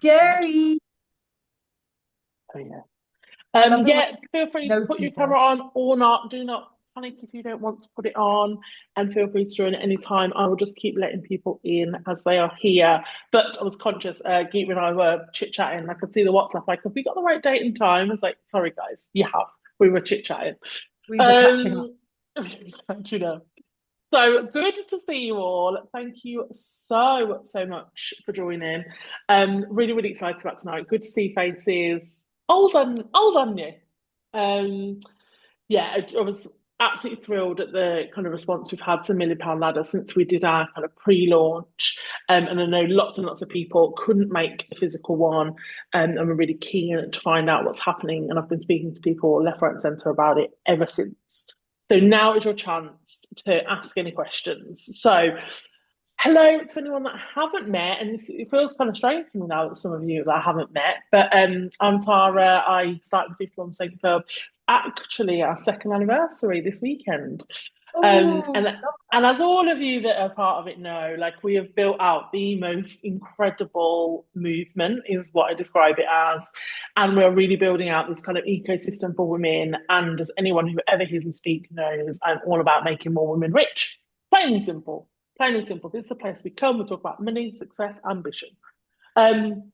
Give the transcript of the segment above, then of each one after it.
Gary. Oh, yeah. I love the way Yeah, feel free to no put your keeper. camera on or not. Do not panic if you don't want to put it on, and feel free to join at any time. I will just keep letting people in as they are here. But I was conscious, Geeta and I were chit-chatting. I could see the WhatsApp, like, have we got the right date and time? I was like, sorry, guys, you have. We were chit-chatting. We were catching up. Um, you know. So good to see you all. Thank you so much for joining. Really, really excited about tonight. Good to see faces. Old and new. Um, yeah, I was absolutely thrilled at the kind of response we've had to £1 Million Ladder since we did our kind of pre-launch. And I know lots and lots of people couldn't make a physical one, and we're really keen to find out what's happening. And I've been speaking to people left, right, and centre about it ever since. So now is your chance to ask any questions. So hello to anyone that I haven't met, and it feels kind of strange for me now that some of you that I haven't met. But I'm Tara. I started the 51% Club actually our second anniversary this weekend. Um, Oh, and and as all of you that are part of it know, like we have built out the most incredible movement, is what I describe it as. And we're really building out this kind of ecosystem for women. And as anyone who ever hears me speak knows, I'm all about making more women rich. Plain and simple. Plain and simple. This is a place we come, we talk about money, success, ambition. Um,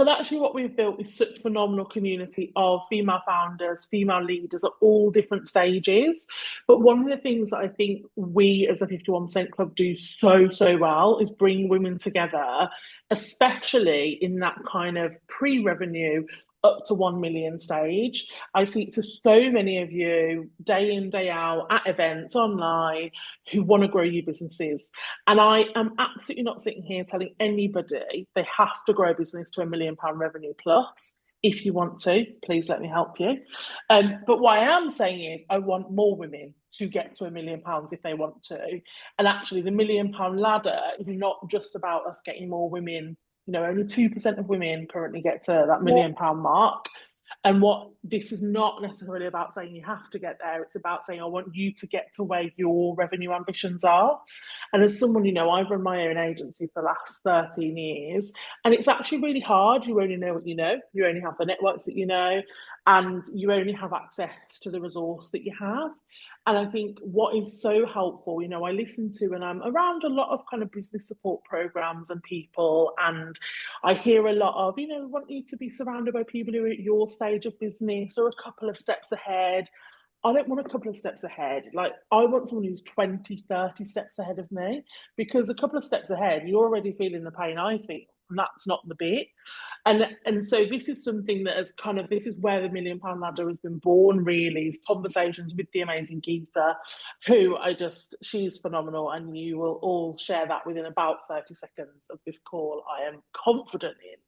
and actually, what we've built is such a phenomenal community of female founders, female leaders at all different stages. But one of the things that I think we as a 51% Club do so well is bring women together, especially in that kind of pre revenue up to 1 million stage. I speak to so many of you day in, day out at events online who want to grow your businesses. And I am absolutely not sitting here telling anybody they have to grow a business to £1 million revenue plus. If you want to, please let me help you. But what I am saying is, I want more women to get to £1 million if they want to. And actually, the £1 Million Ladder is not just about us getting more women. You know, only 2% of women currently get to that £1 million mark. And what this is not necessarily about saying you have to get there, it's about saying, I want you to get to where your revenue ambitions are. And as someone, I've run my own agency for the last 13 years, and it's actually really hard. You only know what you know, you only have the networks that you know, and you only have access to the resource that you have. And I think what is so helpful, I listen to and I'm around a lot of kind of business support programs and people, and I hear a lot of, want you to be surrounded by people who are at your stage of business or a couple of steps ahead. I don't want a couple of steps ahead. Like, I want someone who's 20, 30 steps ahead of me, because a couple of steps ahead, you're already feeling the pain I feel. And that's not the bit. And so this is something that has kind of, this is where the £1 Million Ladder has been born, really, is conversations with the amazing Geeta, who she's phenomenal. And you will all share that within about 30 seconds of this call, I am confident in.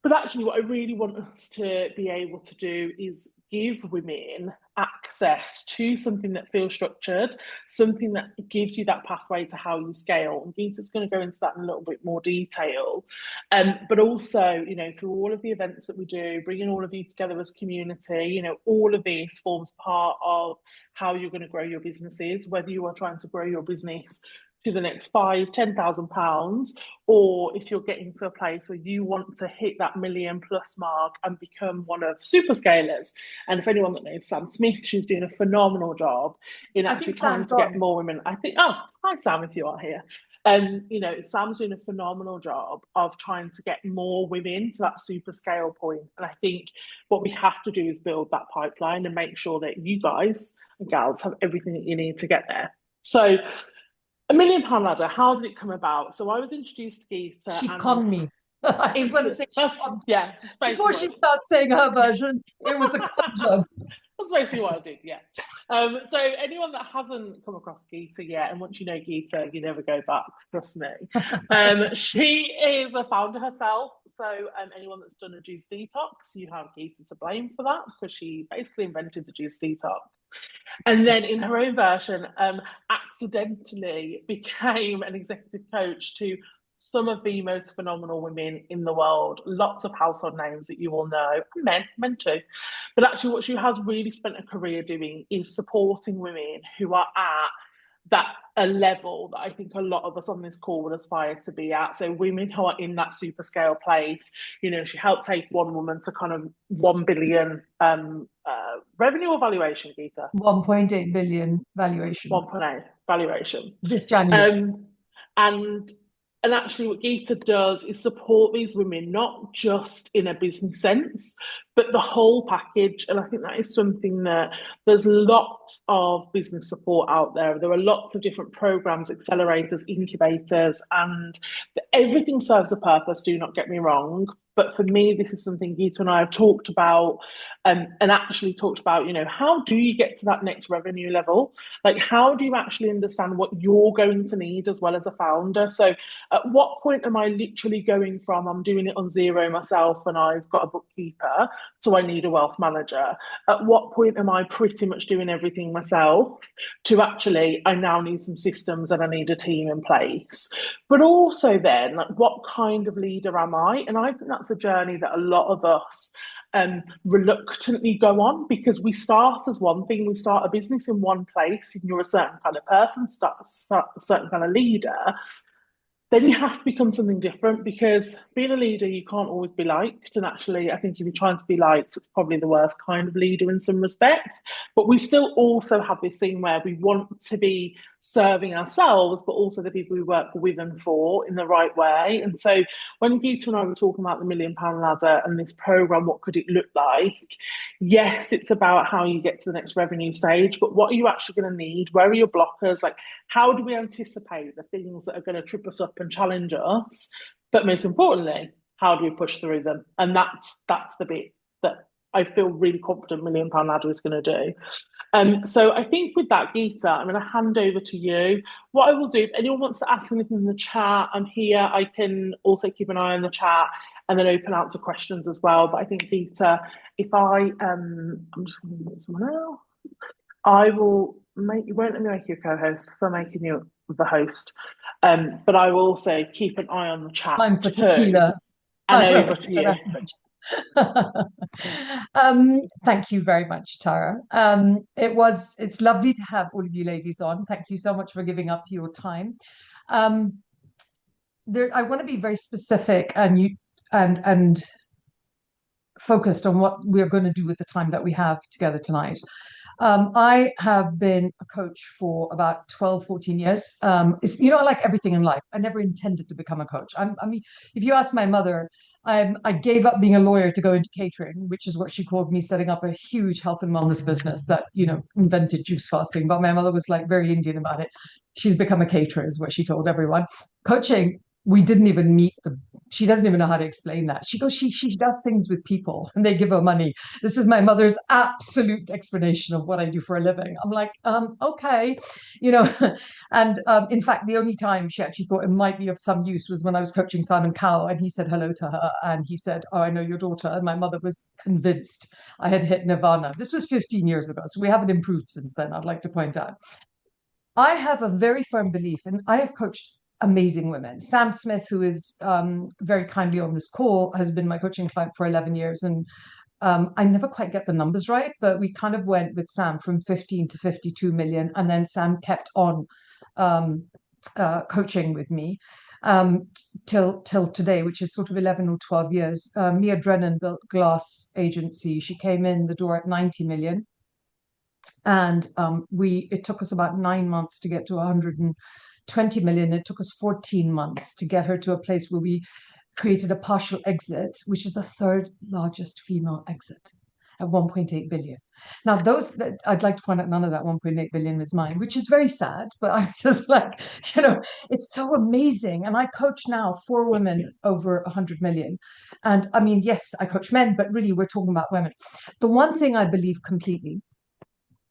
But actually, what I really want us to be able to do is give women access to something that feels structured, something that gives you that pathway to how you scale. And Geeta's going to go into that in a little bit more detail. But also, through all of the events that we do, bringing all of you together as community, all of this forms part of how you're going to grow your businesses, whether you are trying to grow your business to the next £5,000, £10,000, or if you're getting to a place where you want to hit that million plus mark and become one of super scalers. And if anyone that knows Sam Smith, she's doing a phenomenal job in I actually think trying Sam's to get on. more women. I think, oh, hi Sam, if you are here. Sam's doing a phenomenal job of trying to get more women to that super scale point. And I think what we have to do is build that pipeline and make sure that you guys and gals have everything that you need to get there. So £1 Million Ladder, how did it come about? So I was introduced to Geeta, She and conned me. I just want to say she that's, conned me. yeah, that's basically Before what I she did. starts saying her version, it was a con job. That's basically what I did, yeah. So anyone that hasn't come across Geeta yet, and once you know Geeta, you never go back, trust me. She is a founder herself. So anyone that's done a juice detox, you have Geeta to blame for that, because she basically invented the juice detox. And then in her own version, accidentally became an executive coach to some of the most phenomenal women in the world, lots of household names that you all know, and men too. But actually, what she has really spent a career doing is supporting women who are at that a level that I think a lot of us on this call would aspire to be at. So women who are in that super scale place, you know, she helped take one woman to kind of 1 billion revenue or valuation, Geeta? 1.8 billion valuation 1.8 valuation. this January. Um, and and actually what Geeta does is support these women, not just in a business sense, but the whole package. And I think that is something that there's lots of business support out there. There are lots of different programs, accelerators, incubators, and everything serves a purpose, do not get me wrong. But for me, this is something Geeta and I have talked about, and actually talked about, you know, how do you get to that next revenue level? Like, how do you actually understand what you're going to need as well as a founder? So at what point am I literally going from I'm doing it on zero myself and I've got a bookkeeper to I need a wealth manager? At what point am I pretty much doing everything myself to actually I now need some systems and I need a team in place? But also then, like, what kind of leader am I? And I think that's a journey that a lot of us reluctantly go on, because we start as one thing, we start a business in one place and you're a certain kind of person, a certain kind of leader. Then you have to become something different, because being a leader, you can't always be liked. And actually, I think if you're trying to be liked, it's probably the worst kind of leader in some respects. But we still also have this thing where we want to be serving ourselves, but also the people we work with and for in the right way. And so when Geeta and I were talking about the £1 million ladder and this program, what could it look like? Yes, it's about how you get to the next revenue stage, but what are you actually going to need? Where are your blockers? Like, how do we anticipate the things that are going to trip us up and challenge us? But most importantly, how do we push through them? And that's the bit that I feel really confident £1 million ladder is going to do. So I think with that, Geeta, I'm going to hand over to you. What I will do, if anyone wants to ask anything in the chat, I'm here. I can also keep an eye on the chat and then open out to questions as well. But I think, Geeta, if I'm just going to get someone else. I will make you, won't let me make you a co-host, so I'm making you the host. But I will also keep an eye on the chat Time for too. tequila. And over to you. Thank you very much, Tara. It's lovely to have all of you ladies on. Thank you so much for giving up your time. I want to be very specific and focused on what we're going to do with the time that we have together tonight. I have been a coach for about 12, 14 years. Like everything in life, I never intended to become a coach. I mean, if you ask my mother, I gave up being a lawyer to go into catering, which is what she called me, setting up a huge health and wellness business that, invented juice fasting. But my mother was like very Indian about it. She's become a caterer, is what she told everyone. Coaching, we didn't even meet she doesn't even know how to explain that. She goes, she does things with people and they give her money. This is my mother's absolute explanation of what I do for a living. I'm like, okay, and in fact, the only time she actually thought it might be of some use was when I was coaching Simon Cowell and he said hello to her and he said, oh, I know your daughter. And my mother was convinced I had hit nirvana. This was 15 years ago, so we haven't improved since then, I'd like to point out. I have a very firm belief, and I have coached amazing women. Sam Smith, who is very kindly on this call, has been my coaching client for 11 years. And I never quite get the numbers right, but we kind of went with Sam from 15 to 52 million. And then Sam kept on coaching with me till today, which is sort of 11 or 12 years. Mia Drennan built Glass Agency. She came in the door at 90 million. And it took us about 9 months to get to 120 million. It took us 14 months to get her to a place where we created a partial exit, which is the third largest female exit at 1.8 billion. Now, I'd like to point out, none of that 1.8 billion is mine, which is very sad, but I'm just like, it's so amazing. And I coach now 4 women over 100 million. And I mean, yes, I coach men, but really we're talking about women. The one thing I believe completely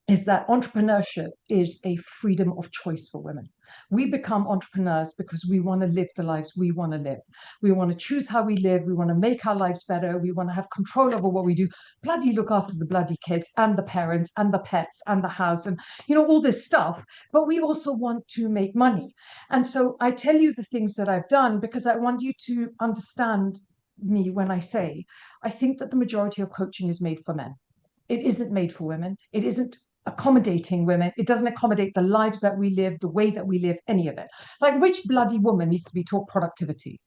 is that entrepreneurship is a freedom of choice for women. We become entrepreneurs because we want to live the lives we want to live. We want to choose how we live. We want to make our lives better. We want to have control over what we do. Bloody look after the bloody kids and the parents and the pets and the house and, all this stuff. But we also want to make money. And so I tell you the things that I've done because I want you to understand me when I say, I think that the majority of coaching is made for men. It isn't made for women. It isn't accommodating women. It doesn't accommodate the lives that we live, the way that we live, any of it. Like, which bloody woman needs to be taught productivity?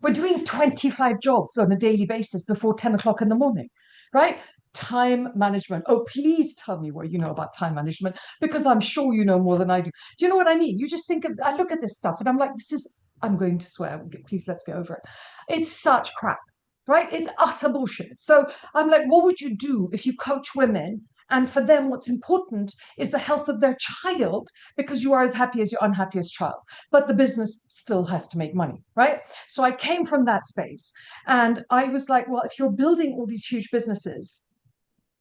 We're doing 25 jobs on a daily basis before 10 o'clock in the morning, right? Time management. Oh, please tell me what you know about time management, because I'm sure you know more than I do. Do you know what I mean? You just think of, I look at this stuff and I'm like, I'm going to swear, please let's get over it. It's such crap, right? It's utter bullshit. So I'm like, what would you do if you coach women? And for them, what's important is the health of their child, because you are as happy as your unhappiest child. But the business still has to make money, right? So I came from that space. And I was like, well, if you're building all these huge businesses,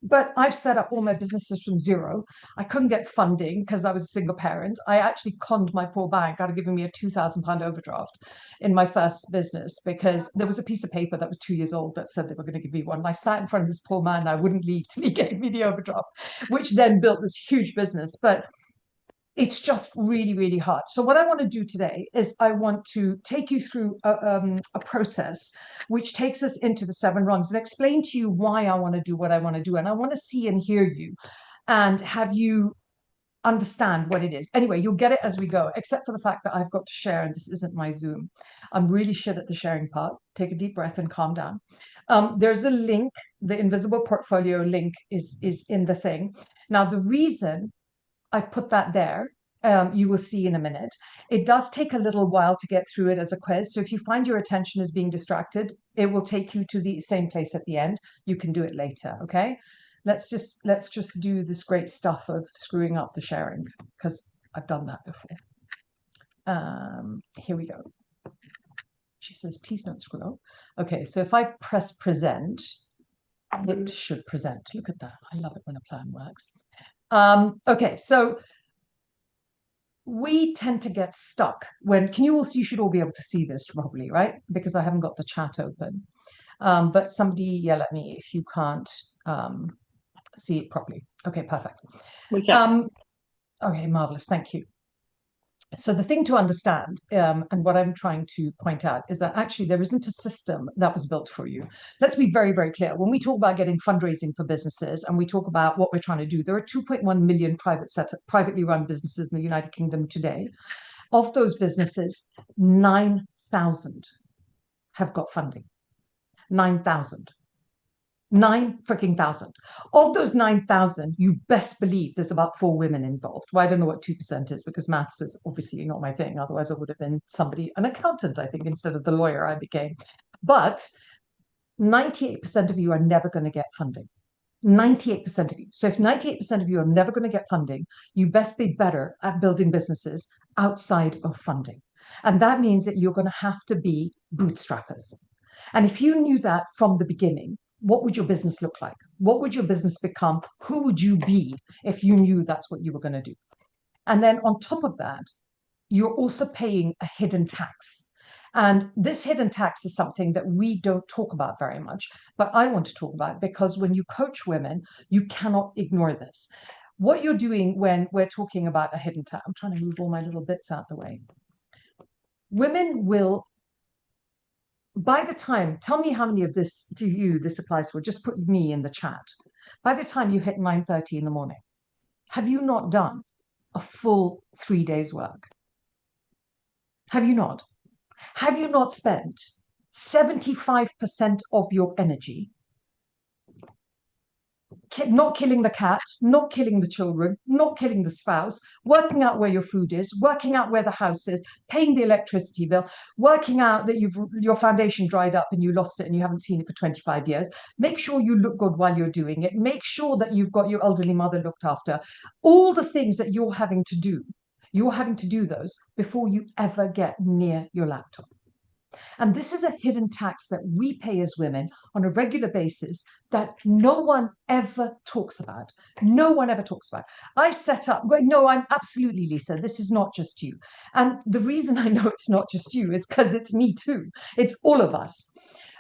but I've set up all my businesses from zero. I couldn't get funding because I was a single parent. I actually conned my poor bank out of giving me a £2,000 overdraft in my first business, because there was a piece of paper that was 2 years old that said they were going to give me one. And I sat in front of this poor man and I wouldn't leave till he gave me the overdraft, which then built this huge business. But it's just really, really hard. So what I want to do today is I want to take you through a process which takes us into the 7 rungs and explain to you why I want to do what I want to do. And I want to see and hear you and have you understand what it is. Anyway, you'll get it as we go, except for the fact that I've got to share, and this isn't my Zoom. I'm really shit at the sharing part. Take a deep breath and calm down. There's a link. The invisible portfolio link is in the thing. Now, the reason I've put that there. You will see in a minute. It does take a little while to get through it as a quiz. So if you find your attention is being distracted, it will take you to the same place at the end. You can do it later, okay? Let's just do this great stuff of screwing up the sharing, because I've done that before. Here we go. She says, please don't screw up. Okay, so if I press present, it should present. Look at that. I love it when a plan works. Okay, so we tend to get stuck when, you should all be able to see this probably, right? Because I haven't got the chat open. But somebody yell at me if you can't see it properly. Okay, perfect. We can. Okay, marvelous. Thank you. So the thing to understand, and what I'm trying to point out, is that actually there isn't a system that was built for you. Let's be very, very clear. When we talk about getting fundraising for businesses and we talk about what we're trying to do, there are 2.1 million privately run businesses in the United Kingdom today. Of those businesses, 9,000 have got funding. 9,000. 9,000. Of those 9,000, you best believe there's about 4 women involved. Well, I don't know what 2% is, because maths is obviously not my thing. Otherwise, I would have been an accountant, I think, instead of the lawyer I became. But 98% of you are never going to get funding. 98% of you. So if 98% of you are never going to get funding, you best be better at building businesses outside of funding. And that means that you're going to have to be bootstrappers. And if you knew that from the beginning, what would your business look like? What would your business become? Who would you be if you knew that's what you were going to do? And then on top of that, you're also paying a hidden tax. And this hidden tax is something that we don't talk about very much, but I want to talk about, because when you coach women, you cannot ignore this. What you're doing when we're talking about a hidden tax, I'm trying to move all my little bits out the way. Women will, by the time, tell me how many of this this applies for, just put me in the chat. By the time you hit 9:30 in the morning, have you not done a full 3 days work? Have you not? Have you not spent 75% of your energy not killing the cat, not killing the children, not killing the spouse, working out where your food is, working out where the house is, paying the electricity bill, working out that your foundation dried up and you lost it and you haven't seen it for 25 years. Make sure you look good while you're doing it. Make sure that you've got your elderly mother looked after. All the things that you're having to do those before you ever get near your laptop. And this is a hidden tax that we pay as women on a regular basis that no one ever talks about. No one ever talks about. I set up, no, I'm absolutely, Lisa, this is not just you. And the reason I know it's not just you is because it's me too. It's all of us.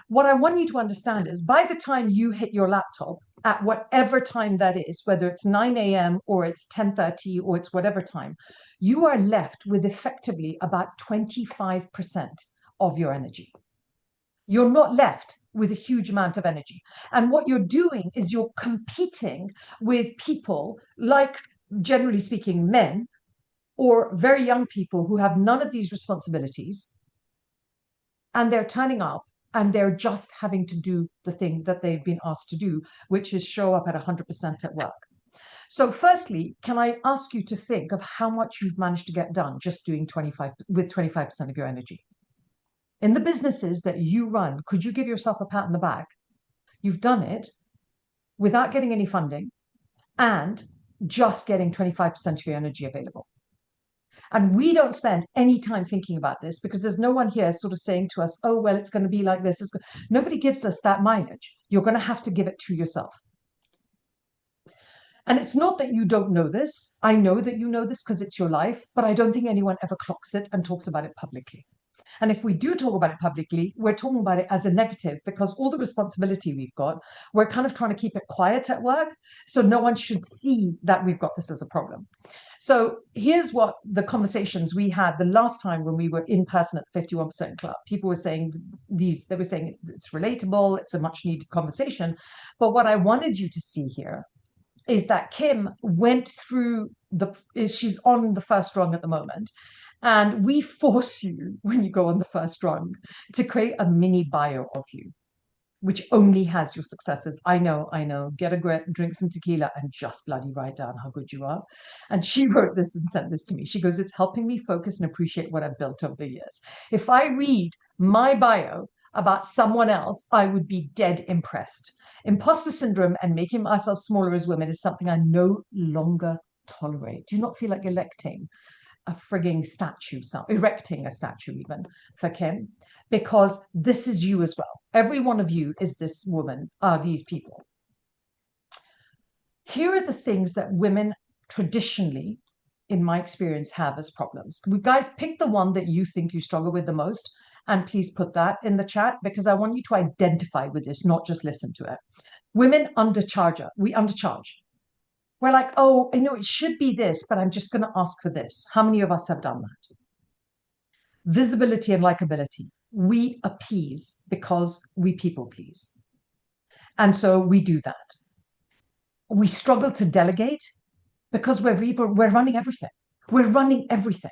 What I want you to understand is by the time you hit your laptop, at whatever time that is, whether it's 9 a.m. or it's 10:30 or it's whatever time, you are left with effectively about 25% of your energy. You're not left with a huge amount of energy. And what you're doing is you're competing with people like, generally speaking, men or very young people who have none of these responsibilities, and they're turning up and they're just having to do the thing that they've been asked to do, which is show up at 100% at work. So firstly, can I ask you to think of how much you've managed to get done just doing 25% of your energy? In the businesses that you run, could you give yourself a pat on the back? You've done it without getting any funding and just getting 25% of your energy available. And we don't spend any time thinking about this because there's no one here sort of saying to us, oh, well, it's going to be like this. Nobody gives us that mileage. You're going to have to give it to yourself. And it's not that you don't know this. I know that you know this because it's your life, but I don't think anyone ever clocks it and talks about it publicly. And if we do talk about it publicly, we're talking about it as a negative because all the responsibility we've got, we're kind of trying to keep it quiet at work. So no one should see that we've got this as a problem. So here's what the conversations we had the last time when we were in person at the 51% Club. People were saying they were saying it's relatable, it's a much needed conversation. But what I wanted you to see here is that Kim went through she's on the first rung at the moment. And we force you, when you go on the first rung, to create a mini bio of you, which only has your successes. I know. Get a drink some tequila and just bloody write down how good you are. And she wrote this and sent this to me. She goes, it's helping me focus and appreciate what I've built over the years. If I read my bio about someone else, I would be dead impressed. Imposter syndrome and making myself smaller as women is something I no longer tolerate. Do you not feel like electing a frigging statue, erecting a statue even for Kim? Because this is you as well. Every one of you is this woman, are these people. Here are the things that women traditionally, in my experience, have as problems. Guys, pick the one that you think you struggle with the most, and please put that in the chat because I want you to identify with this, not just listen to it. Women undercharge. We undercharge. We're like, oh, I know it should be this, but I'm just going to ask for this. How many of us have done that? Visibility and likability. We appease because we people please. And so we do that. We struggle to delegate because we're running everything. We're running everything.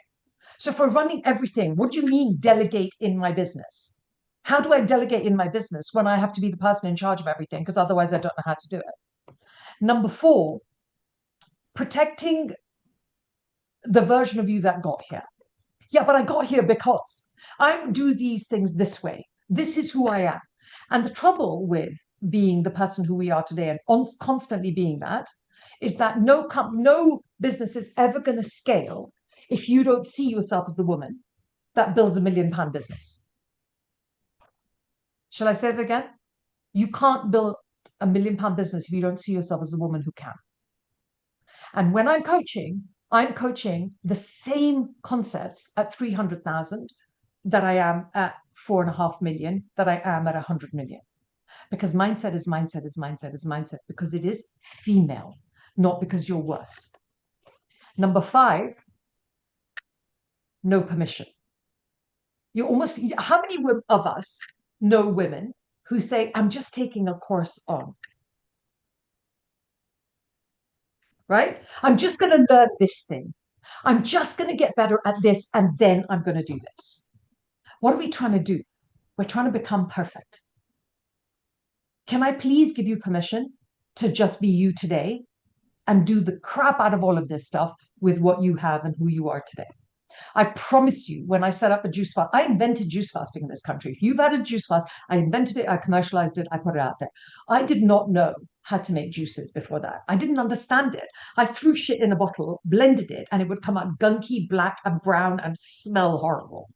So if we're running everything, what do you mean delegate in my business? How do I delegate in my business when I have to be the person in charge of everything? Because otherwise I don't know how to do it. Number 4, protecting the version of you that got here. Yeah, but I got here because I do these things this way. This is who I am. And the trouble with being the person who we are today and constantly being that is that no business is ever going to scale if you don't see yourself as the woman that builds £1 million business. Shall I say it again? You can't build £1 million business if you don't see yourself as the woman who can. And when I'm coaching the same concepts at 300,000 that I am at 4.5 million, that I am at 100 million. Because mindset is mindset is mindset is mindset, because it is female, not because you're worse. Number 5, no permission. How many of us know women who say, I'm just taking a course on? Right? I'm just going to learn this thing. I'm just going to get better at this, and then I'm going to do this. What are we trying to do? We're trying to become perfect. Can I please give you permission to just be you today and do the crap out of all of this stuff with what you have and who you are today? I promise you, when I set up a juice fast, I invented juice fasting in this country. If you've had a juice fast, I invented it, I commercialized it, I put it out there. I did not know how to make juices before that. I didn't understand it. I threw shit in a bottle, blended it, and it would come out gunky, black, and brown, and smell horrible.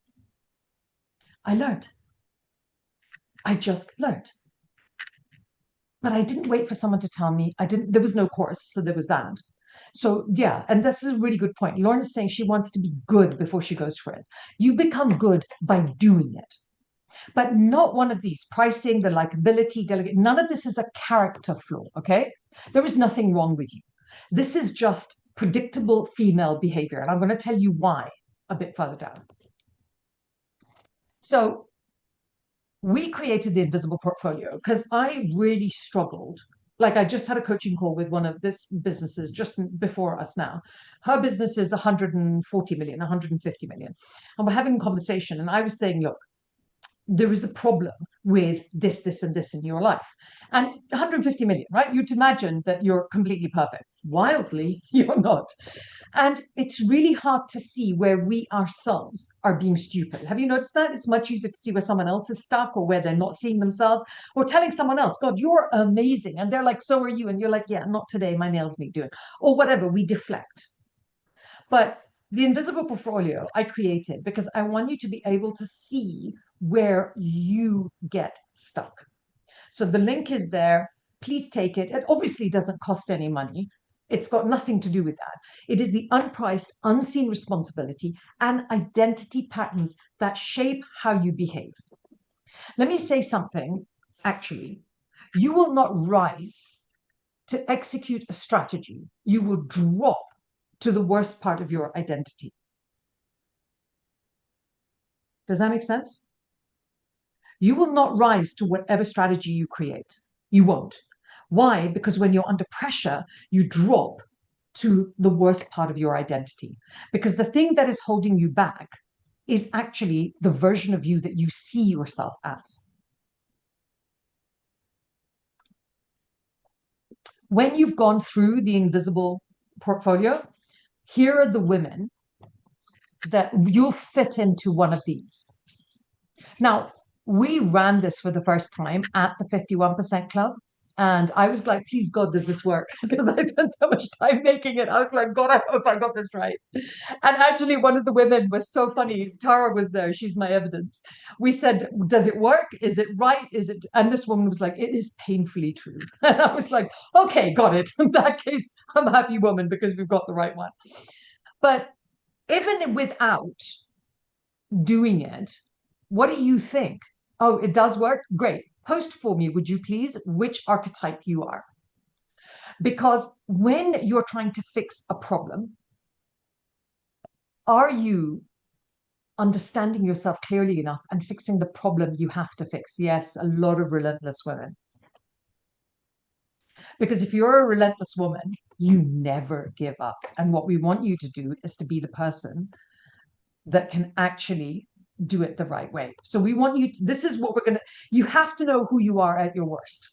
I learned. I just learned. But I didn't wait for someone to tell me. There was no course, so there was that. So yeah, and this is a really good point. Lauren is saying she wants to be good before she goes for it. You become good by doing it. But not one of these, pricing, the likability, delegate, none of this is a character flaw, okay? There is nothing wrong with you. This is just predictable female behavior. And I'm going to tell you why a bit further down. So we created the invisible portfolio because I really struggled. Like I just had a coaching call with one of this businesses just before us now. Her business is 140 million, 150 million. And we're having a conversation. And I was saying, look, there is a problem with this, this, and this in your life. And 150 million, right? You'd imagine that you're completely perfect. Wildly, you're not. And it's really hard to see where we ourselves are being stupid. Have you noticed that? It's much easier to see where someone else is stuck or where they're not seeing themselves or telling someone else, God, you're amazing. And they're like, so are you. And you're like, yeah, not today. My nails need doing. Or whatever. We deflect. But the invisible portfolio I created because I want you to be able to see where you get stuck. So the link is there. Please take it. It obviously doesn't cost any money. It's got nothing to do with that. It is the unpriced, unseen responsibility and identity patterns that shape how you behave. Let me say something, actually. You will not rise to execute a strategy. You will drop to the worst part of your identity. Does that make sense? You will not rise to whatever strategy you create. You won't. Why? Because when you're under pressure, you drop to the worst part of your identity. Because the thing that is holding you back is actually the version of you that you see yourself as. When you've gone through the invisible portfolio, here are the women that you'll fit into one of these. Now, we ran this for the first time at the 51% Club. And I was like, please, God, does this work? Because I spent so much time making it. I was like, God, I hope I got this right. And actually, one of the women was so funny. Tara was there. She's my evidence. We said, does it work? Is it right? Is it? And this woman was like, it is painfully true. And I was like, okay, got it. In that case, I'm a happy woman because we've got the right one. But even without doing it, what do you think? Oh, it does work? Great. Post for me, would you please, which archetype you are. Because when you're trying to fix a problem, are you understanding yourself clearly enough and fixing the problem you have to fix? Yes, a lot of relentless women. Because if you're a relentless woman, you never give up. And what we want you to do is to be the person that can actually do it the right way. So we want you to, this is what we're going to, you have to know who you are at your worst.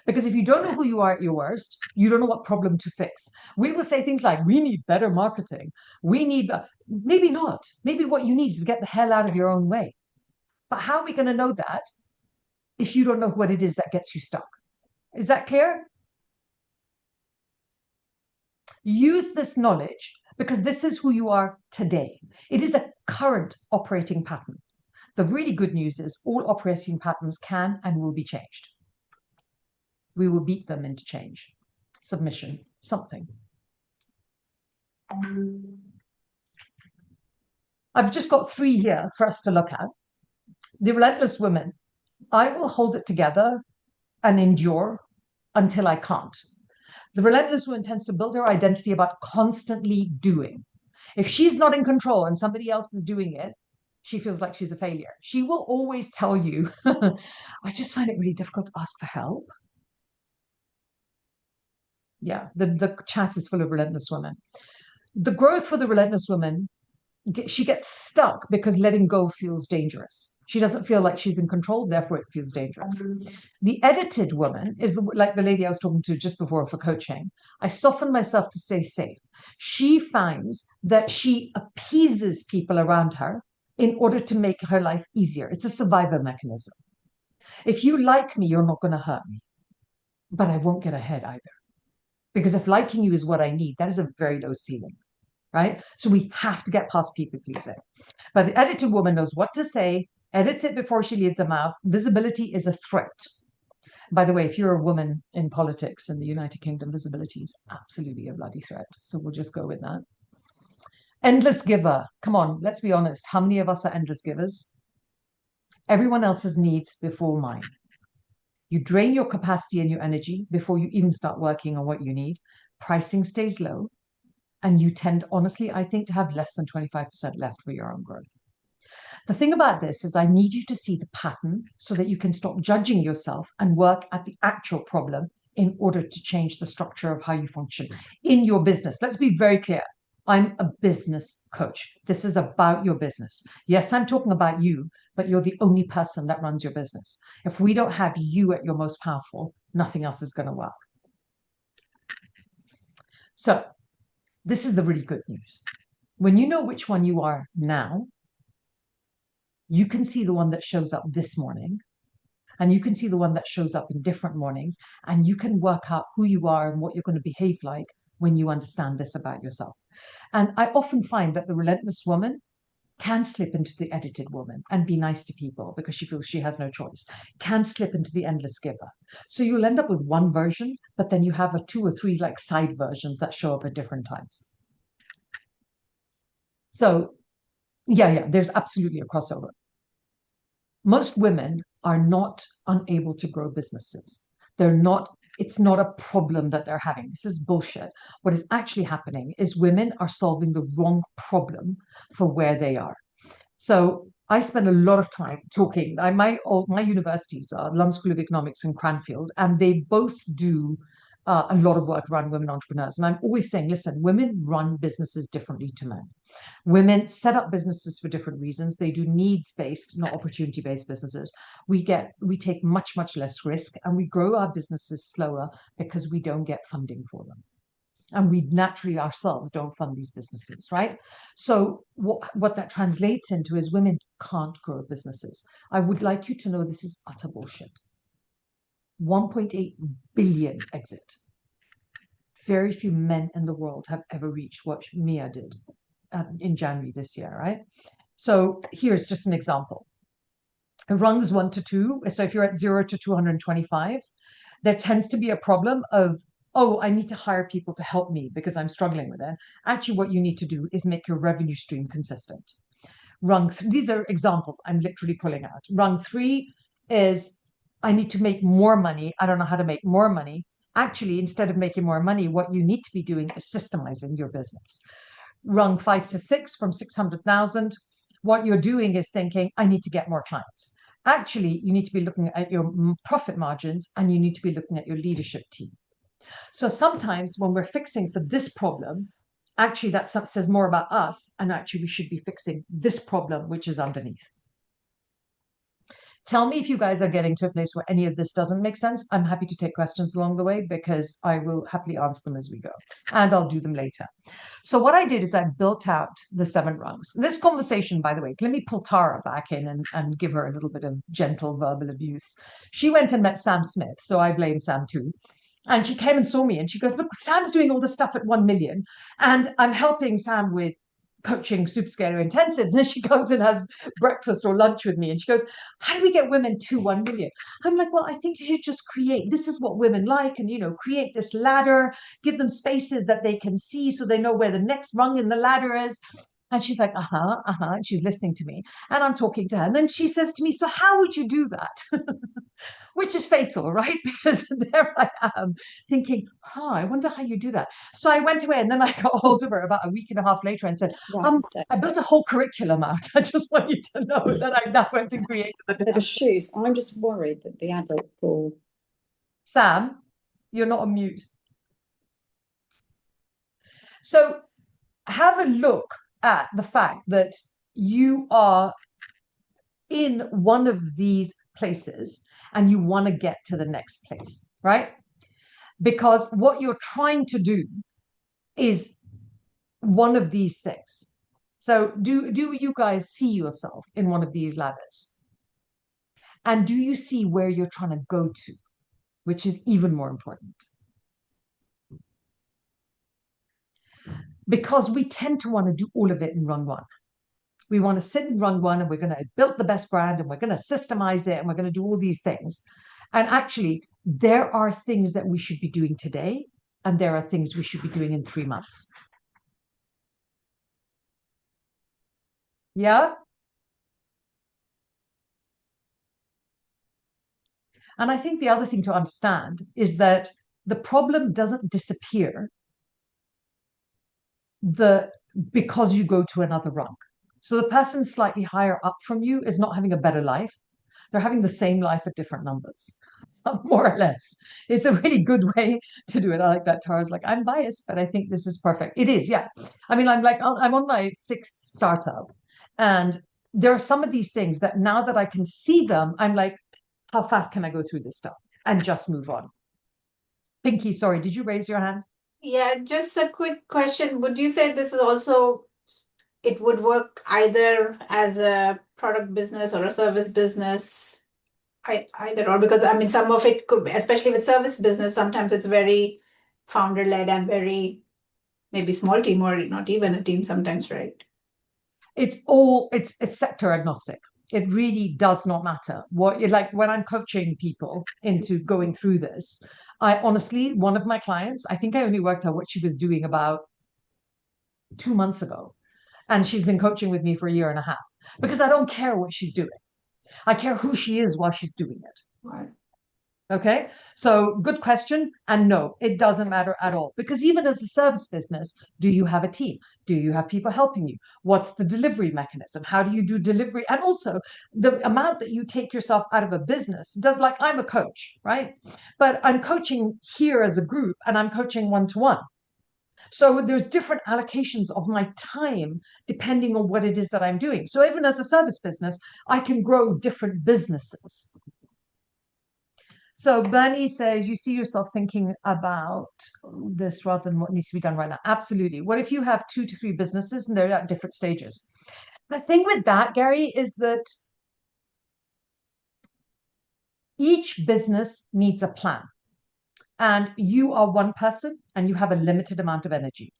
Because if you don't know who you are at your worst, you don't know what problem to fix. We will say things like, we need better marketing. We need, maybe not. Maybe what you need is to get the hell out of your own way. But how are we going to know that if you don't know what it is that gets you stuck? Is that clear? Use this knowledge because this is who you are today. It is a current operating pattern. The really good news is all operating patterns can and will be changed. We will beat them into change, submission, something. I've just got 3 here for us to look at. The relentless women. I will hold it together and endure until I can't. The relentless woman tends to build her identity about constantly doing. If she's not in control and somebody else is doing it, she feels like she's a failure. She will always tell you, I just find it really difficult to ask for help. Yeah, the chat is full of relentless women. The growth for the relentless woman, she gets stuck because letting go feels dangerous. She doesn't feel like she's in control, therefore it feels dangerous. The edited woman is like the lady I was talking to just before for coaching. I soften myself to stay safe. She finds that she appeases people around her in order to make her life easier. It's a survival mechanism. If you like me, you're not going to hurt me, but I won't get ahead either. Because if liking you is what I need, that is a very low ceiling, right? So we have to get past people pleasing. But the edited woman knows what to say, edits it before she leaves her mouth. Visibility is a threat. By the way, if you're a woman in politics in the United Kingdom, visibility is absolutely a bloody threat. So we'll just go with that. Endless giver. Come on, let's be honest. How many of us are endless givers? Everyone else's needs before mine. You drain your capacity and your energy before you even start working on what you need. Pricing stays low. And you tend, honestly, I think, to have less than 25% left for your own growth. The thing about this is I need you to see the pattern so that you can stop judging yourself and work at the actual problem in order to change the structure of how you function in your business. Let's be very clear. I'm a business coach. This is about your business. Yes, I'm talking about you, but you're the only person that runs your business. If we don't have you at your most powerful, nothing else is going to work. So this is the really good news. When you know which one you are now, you can see the one that shows up this morning, and you can see the one that shows up in different mornings, and you can work out who you are and what you're going to behave like when you understand this about yourself. And I often find that the relentless woman can slip into the edited woman and be nice to people because she feels she has no choice, can slip into the endless giver. So you'll end up with one version, but then you have a 2 or 3 like side versions that show up at different times. So yeah, there's absolutely a crossover. Most women are not unable to grow businesses. It's not a problem that they're having. This is bullshit. What is actually happening is women are solving the wrong problem for where they are. So I spend a lot of time talking. My universities are London School of Economics and Cranfield, and they both do a lot of work around women entrepreneurs. And I'm always saying, listen, women run businesses differently to men. Women set up businesses for different reasons. They do needs-based, not opportunity-based businesses. We take much, much less risk, and we grow our businesses slower because we don't get funding for them. And we naturally ourselves don't fund these businesses, right? So what that translates into is women can't grow businesses. I would like you to know this is utter bullshit. 1.8 billion exit. Very few men in the world have ever reached what Mia did in January this year, right? So here's just an example. Rungs 1 to 2. So if you're at 0 to 225, there tends to be a problem of, oh, I need to hire people to help me because I'm struggling with it. Actually, what you need to do is make your revenue stream consistent. These are examples I'm literally pulling out. Rung 3 is, I need to make more money. I don't know how to make more money. Actually, instead of making more money, what you need to be doing is systemizing your business. Rung 5 to 6 from 600,000, what you're doing is thinking, I need to get more clients. Actually, you need to be looking at your profit margins, and you need to be looking at your leadership team. So sometimes when we're fixing for this problem, actually that says more about us, and actually we should be fixing this problem, which is underneath. Tell me if you guys are getting to a place where any of this doesn't make sense. I'm happy to take questions along the way because I will happily answer them as we go, and I'll do them later. So what I did is I built out the 7 rungs. This conversation, by the way, let me pull Tara back in and give her a little bit of gentle verbal abuse. She went and met Sam Smith, so I blame Sam too. And she came and saw me and she goes, look, Sam's doing all this stuff at 1 million. And I'm helping Sam with coaching superscalar intensives. And she goes and has breakfast or lunch with me. And she goes, how do we get women to 1 million? I'm like, well, I think you should just create, this is what women like. And, create this ladder, give them spaces that they can see so they know where the next rung in the ladder is. And she's like, and she's listening to me. And I'm talking to her. And then she says to me, so how would you do that? Which is fatal, right? Because there I am thinking, I wonder how you do that. So I went away and then I got hold of her about a week and a half later and said, right, I built a whole curriculum out. I just want you to know that I now went and created the set of shoes. I'm just worried that the adults will. Sam, you're not on mute. So have a look at the fact that you are in one of these places and you want to get to the next place, right? Because what you're trying to do is one of these things. So do you guys see yourself in one of these ladders? And do you see where you're trying to go to, which is even more important? Because we tend to want to do all of it in rung 1. We want to sit in rung 1 and we're going to build the best brand and we're going to systemize it and we're going to do all these things. And actually, there are things that we should be doing today, and there are things we should be doing in 3 months. Yeah? And I think the other thing to understand is that the problem doesn't disappear because you go to another rung. So the person slightly higher up from you is not having a better life. They're having the same life at different numbers, so more or less. It's a really good way to do it. I like that. Tara's like, I'm biased, but I think this is perfect. It is, yeah. I mean, I'm on my 6th startup, and there are some of these things that now that I can see them, I'm like, how fast can I go through this stuff and just move on? Pinky, sorry, did you raise your hand? Yeah, just a quick question. Would you say this is also, it would work either as a product business or a service business? Either or, because I mean, some of it could, especially with service business, sometimes it's very founder led and very maybe small team or not even a team sometimes, right? It's sector agnostic. It really does not matter what, like when I'm coaching people into going through this. I honestly, one of my clients, I think I only worked out what she was doing about 2 months ago, and she's been coaching with me for a year and a half, because I don't care what she's doing. I care who she is while she's doing it. Right. Okay, so good question. And no, it doesn't matter at all. Because even as a service business, do you have a team? Do you have people helping you? What's the delivery mechanism? How do you do delivery? And also the amount that you take yourself out of a business does, like, I'm a coach, right? But I'm coaching here as a group and I'm coaching one-to-one. So there's different allocations of my time depending on what it is that I'm doing. So even as a service business, I can grow different businesses. So Bernie says, you see yourself thinking about this rather than what needs to be done right now. Absolutely. What if you have 2 to 3 businesses and they're at different stages? The thing with that, Gary, is that each business needs a plan. And you are one person and you have a limited amount of energy.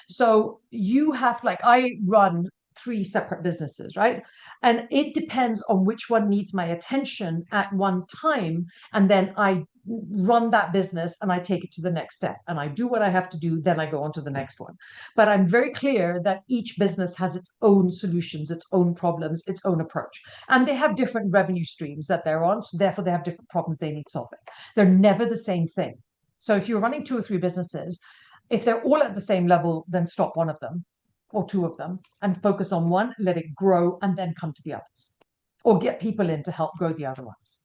So you have, like, I run 3 separate businesses, right? And it depends on which one needs my attention at one time. And then I run that business and I take it to the next step and I do what I have to do. Then I go on to the next one. But I'm very clear that each business has its own solutions, its own problems, its own approach. And they have different revenue streams that they're on. So therefore, they have different problems they need solving. They're never the same thing. So if you're running 2 or 3 businesses, if they're all at the same level, then stop one of them or 2 of them and focus on one, let it grow, and then come to the others. Or get people in to help grow the other ones.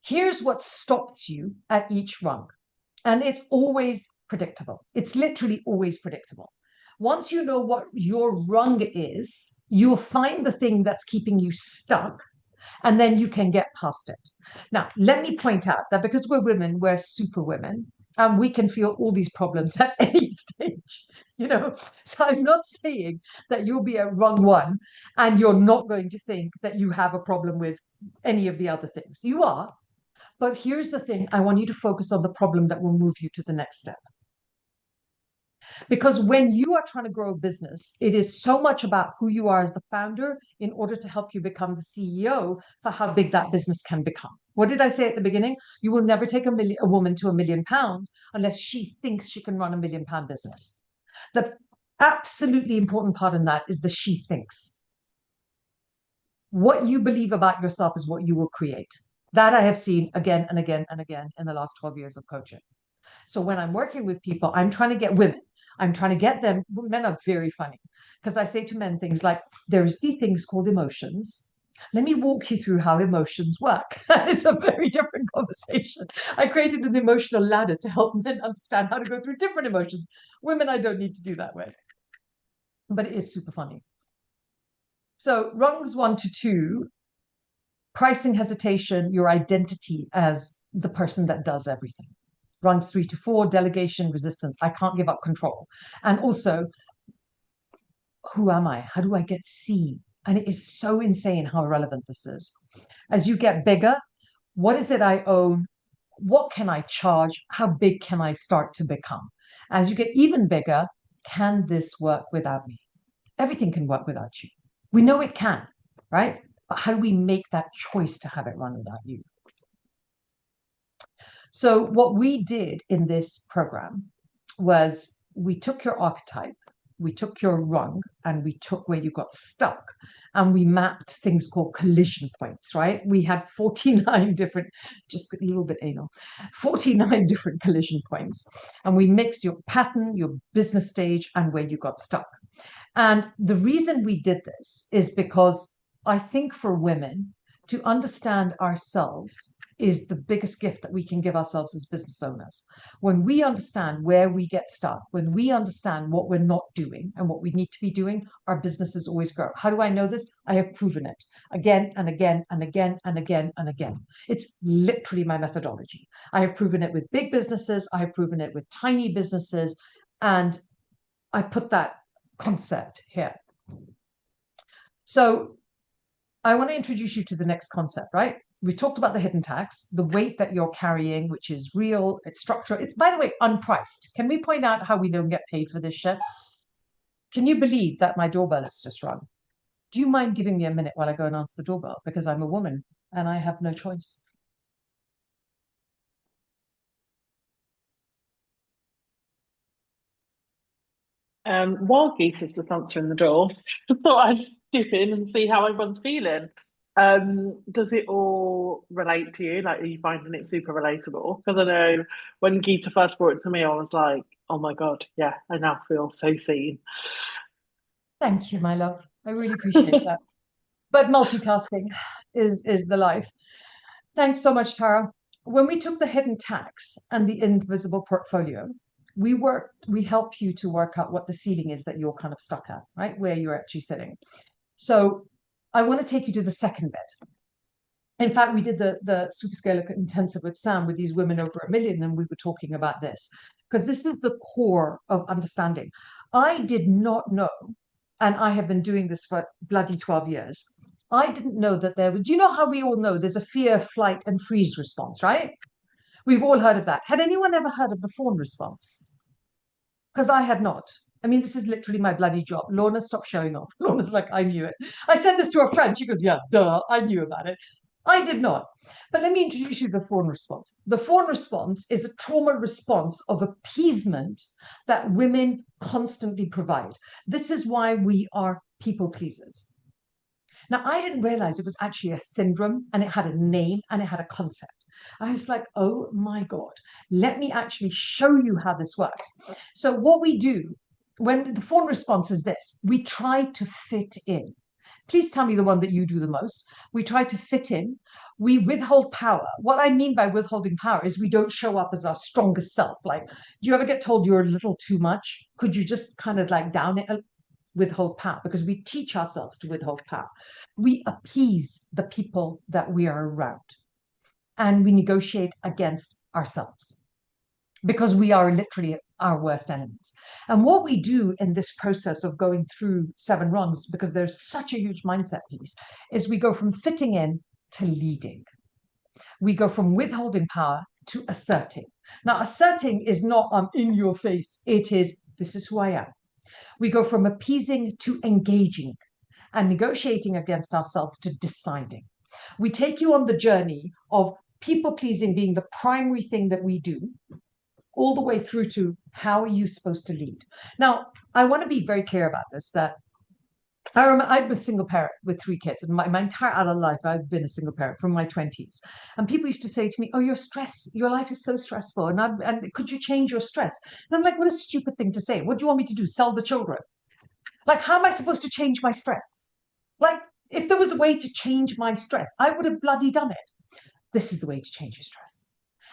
Here's what stops you at each rung. And it's always predictable. It's literally always predictable. Once you know what your rung is, you'll find the thing that's keeping you stuck, and then you can get past it. Now, let me point out that because we're women, we're super women, and we can feel all these problems at any stage, you know. So I'm not saying that you'll be at rung 1 and you're not going to think that you have a problem with any of the other things. You are. But here's the thing. I want you to focus on the problem that will move you to the next step. Because when you are trying to grow a business, it is so much about who you are as the founder in order to help you become the CEO for how big that business can become. What did I say at the beginning? You will never take a woman to £1 million unless she thinks she can run £1 million business. The absolutely important part in that is the she thinks. What you believe about yourself is what you will create. That I have seen again and again and again in the last 12 years of coaching. So when I'm working with people, I'm trying to get women. I'm trying to get them. Men are very funny because I say to men things like, there's these things called emotions. Let me walk you through how emotions work. It's a very different conversation. I created an emotional ladder to help men understand how to go through different emotions. Women, I don't need to do that with. But it is super funny. So rungs 1 to 2, pricing hesitation, your identity as the person that does everything. Rungs 3 to 4, delegation, resistance. I can't give up control. And also, who am I? How do I get seen? And it is so insane how relevant this is. As you get bigger, what is it I own? What can I charge? How big can I start to become? As you get even bigger, can this work without me? Everything can work without you. We know it can, right? But how do we make that choice to have it run without you? So what we did in this program was we took your archetype we took your rung and we took where you got stuck and we mapped things called collision points, right? We had 49 different, just a little bit anal, 49 different collision points. And we mixed your pattern, your business stage, and where you got stuck. And the reason we did this is because I think for women to understand ourselves is the biggest gift that we can give ourselves as business owners. When we understand where we get stuck, when we understand what we're not doing and what we need to be doing, our businesses always grow. How do I know this? I have proven it again and again and again and again and again. It's literally my methodology. I have proven it with big businesses. I have proven it with tiny businesses. And I put that concept here. So I want to introduce you to the next concept, right? We talked about the hidden tax, the weight that you're carrying, which is real, it's structural. It's, by the way, unpriced. Can we point out how we don't get paid for this shit? Can you believe that my doorbell has just rung? Do you mind giving me a minute while I go and answer the doorbell? Because I'm a woman and I have no choice. While Geeta's just answering the door, I thought I'd dip in and see how everyone's feeling. Does it all relate to you? Like, are you finding it super relatable? Because I know when Geeta first brought it to me, I was like, oh my God, yeah, I now feel so seen. Thank you, my love. I really appreciate that. But multitasking is the life. Thanks so much, Tara. When we took the hidden tax and the invisible portfolio, we help you to work out what the ceiling is that you're kind of stuck at, right? Where you're actually sitting. So I want to take you to the second bit. In fact, we did the Superscaler Intensive with Sam with these women over 1 million, and we were talking about this because this is the core of understanding. I did not know, and I have been doing this for bloody 12 years. I didn't know that there was, do you know how we all know there's a fear, flight, and freeze response, right? We've all heard of that. Had anyone ever heard of the fawn response? Because I had not. I mean, this is literally my bloody job. Lorna, stop showing off. Lorna's like, I knew it. I said this to a friend. She goes, yeah, duh, I knew about it. I did not. But let me introduce you to the fawn response. The fawn response is a trauma response of appeasement that women constantly provide. This is why we are people pleasers. Now, I didn't realize it was actually a syndrome and it had a name and it had a concept. I was like, oh my God, let me actually show you how this works. So what we do when the fawn response is this, we try to fit in. Please tell me the one that you do the most. We try to fit in. We withhold power. What I mean by withholding power is we don't show up as our strongest self. Like, do you ever get told you're a little too much? Could you just kind of like down it? Withhold power, because we teach ourselves to withhold power. We appease the people that we are around and we negotiate against ourselves because we are literally our worst enemies. And what we do in this process of going through 7 rungs, because there's such a huge mindset piece, is we go from fitting in to leading. We go from withholding power to asserting. Now, asserting is not in your face. It is, this is who I am. We go from appeasing to engaging and negotiating against ourselves to deciding. We take you on the journey of people pleasing being the primary thing that we do, all the way through to how are you supposed to lead. Now, I want to be very clear about this, that I remember I was a single parent with 3 kids, and my entire adult life I've been a single parent from my 20s. And people used to say to me, oh, your life is so stressful, and could you change your stress? And I'm like, what a stupid thing to say. What do you want me to do? Sell the children? Like, how am I supposed to change my stress? Like, if there was a way to change my stress, I would have bloody done it. This is the way to change your stress.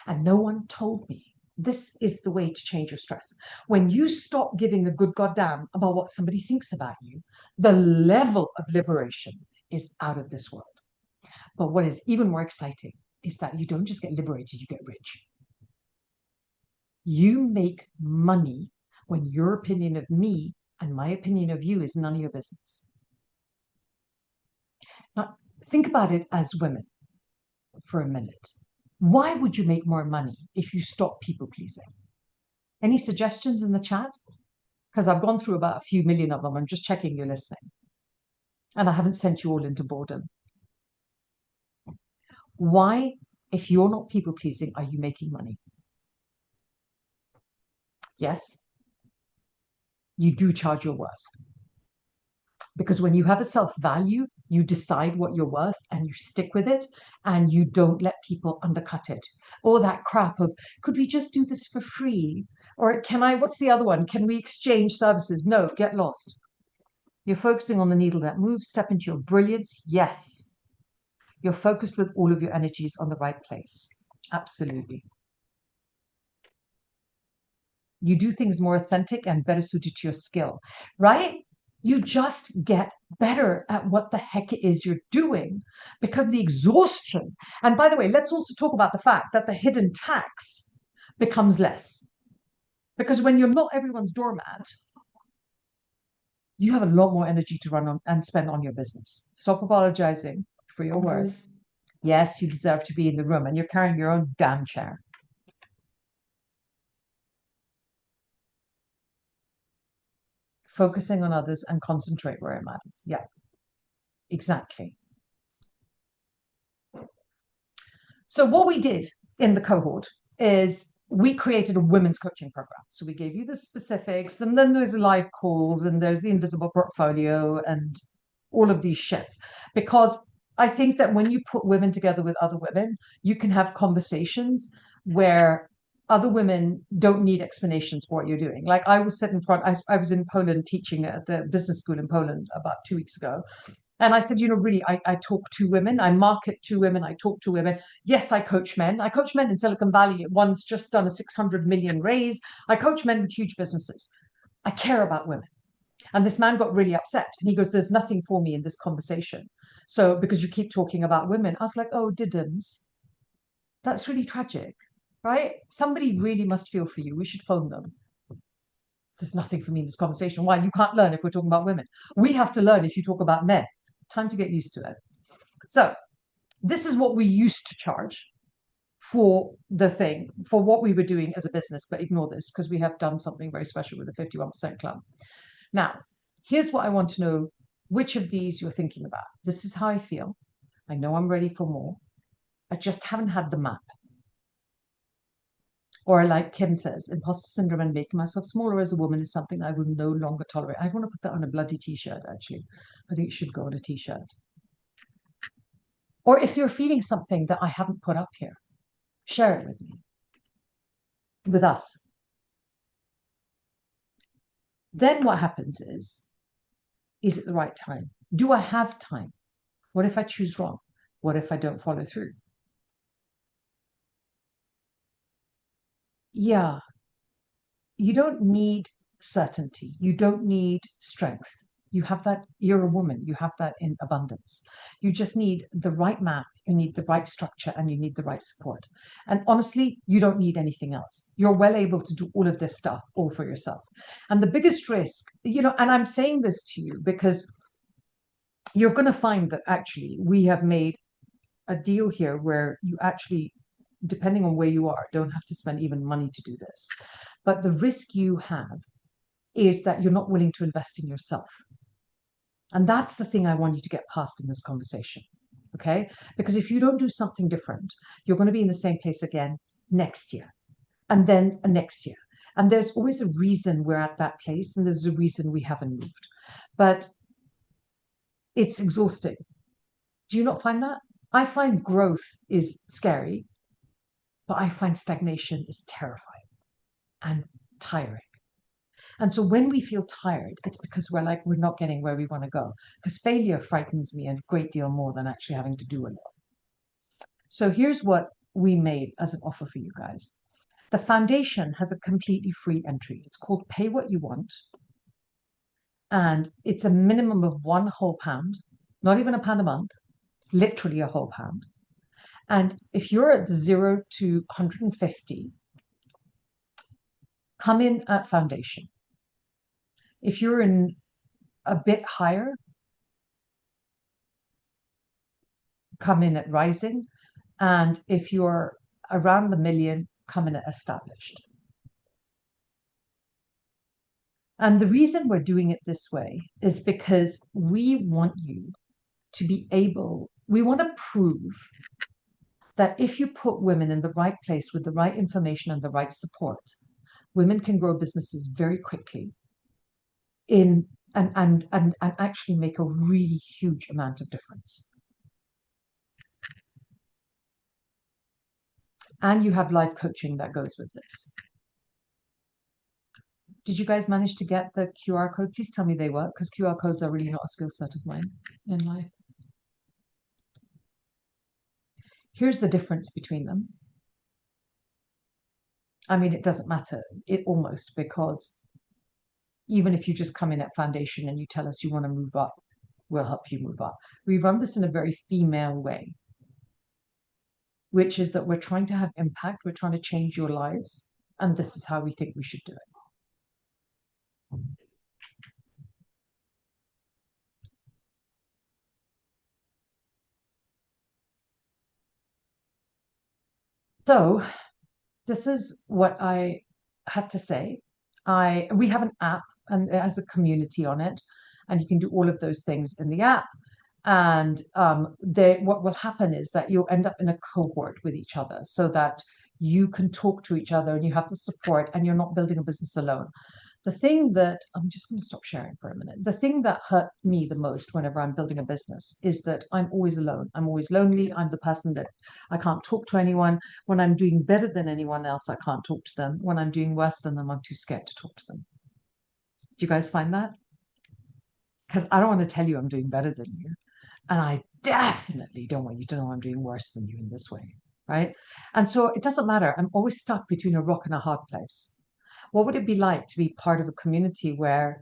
And no one told me this is the way to change your stress. When you stop giving a good goddamn about what somebody thinks about you, the level of liberation is out of this world. But what is even more exciting is that you don't just get liberated, you get rich. You make money when your opinion of me and my opinion of you is none of your business. Now, think about it as women for a minute. Why would you make more money if you stop people pleasing? Any suggestions in the chat? Because I've gone through about a few million of them. I'm just checking you're listening. And I haven't sent you all into boredom. Why, if you're not people pleasing, are you making money? Yes? you do charge your worth. Because when you have a self-value, you decide what you're worth and you stick with it and you don't let people undercut it. All that crap of, could we just do this for free? Or what's the other one? Can we exchange services? No, get lost. You're focusing on the needle that moves, step into your brilliance. Yes. You're focused with all of your energies on the right place. Absolutely. You do things more authentic and better suited to your skill, right? You just get better at what the heck it is you're doing because the exhaustion. And by the way, let's also talk about the fact that the hidden tax becomes less. Because when you're not everyone's doormat, you have a lot more energy to run on and spend on your business. Stop apologizing for your worth. Yes, you deserve to be in the room and you're carrying your own damn chair. Focusing on others and concentrate where it matters. Yeah, exactly. So what we did in the cohort is we created a women's coaching program. So we gave you the specifics, and then there's live calls, and there's the invisible portfolio, and all of these shifts. Because I think that when you put women together with other women, you can have conversations where other women don't need explanations for what you're doing. Like I was sitting in front, I was in Poland teaching at the business school in Poland about 2 weeks ago. And I said, really, I talk to women, I market to women, I talk to women. Yes, I coach men. I coach men in Silicon Valley. One's just done a 600 million raise. I coach men with huge businesses. I care about women. And this man got really upset. And he goes, there's nothing for me in this conversation. So because you keep talking about women, I was like, oh, diddums. That's really tragic, right? Somebody really must feel for you. We should phone them. There's nothing for me in this conversation. Why? You can't learn if we're talking about women. We have to learn if you talk about men. Time to get used to it. So this is what we used to charge for the thing, for what we were doing as a business, but ignore this because we have done something very special with the 51% club. Now, here's what I want to know, which of these you're thinking about. This is how I feel. I know I'm ready for more. I just haven't had the map. Or like Kim says, imposter syndrome and making myself smaller as a woman is something I will no longer tolerate. I want to put that on a bloody t-shirt, actually. I think it should go on a t-shirt. Or if you're feeling something that I haven't put up here, share it with me, with us. Then what happens is it the right time? Do I have time? What if I choose wrong? What if I don't follow through? Yeah, you don't need certainty. You don't need strength. You have that, you're a woman, you have that in abundance. You just need the right map, you need the right structure, and you need the right support. And honestly, you don't need anything else. You're well able to do all of this stuff all for yourself. And the biggest risk, and I'm saying this to you because you're going to find that actually we have made a deal here where you actually, depending on where you are, don't have to spend even money to do this. But the risk you have is that you're not willing to invest in yourself. And that's the thing I want you to get past in this conversation, okay? Because if you don't do something different, you're going to be in the same place again next year, and then next year. And there's always a reason we're at that place, and there's a reason we haven't moved. But it's exhausting. Do you not find that? I find growth is scary, but I find stagnation is terrifying and tiring. And so when we feel tired, it's because we're not getting where we want to go. Because failure frightens me a great deal more than actually having to do a lot. So here's what we made as an offer for you guys. The foundation has a completely free entry. It's called Pay What You Want. And it's a minimum of one whole pound, not even £1 a month, literally a whole pound. And if you're at 0 to 150, come in at foundation. If you're in a bit higher, come in at rising. And if you're around the million, come in at established. And the reason we're doing it this way is because we want you to be able, we want to prove that if you put women in the right place with the right information and the right support, women can grow businesses very quickly in and actually make a really huge amount of difference. And you have live coaching that goes with this. Did you guys manage to get the QR code? Please tell me they work, because QR codes are really not a skill set of mine in life. Here's the difference between them. I mean, it doesn't matter, almost, because even if you just come in at foundation and you tell us you want to move up, we'll help you move up. We run this in a very female way, which is that we're trying to have impact, we're trying to change your lives, and this is how we think we should do it. So this is what I had to say. We have an app, and it has a community on it, and you can do all of those things in the app. And what will happen is that you'll end up in a cohort with each other, so that you can talk to each other and you have the support, and you're not building a business alone. The thing that I'm just going to stop sharing for a minute. The thing that hurt me the most whenever I'm building a business is that I'm always alone. I'm always lonely. I'm the person that I can't talk to anyone. When I'm doing better than anyone else, I can't talk to them. When I'm doing worse than them, I'm too scared to talk to them. Do you guys find that? Because I don't want to tell you I'm doing better than you. And I definitely don't want you to know I'm doing worse than you in this way, right? And so it doesn't matter. I'm always stuck between a rock and a hard place. What would it be like to be part of a community where,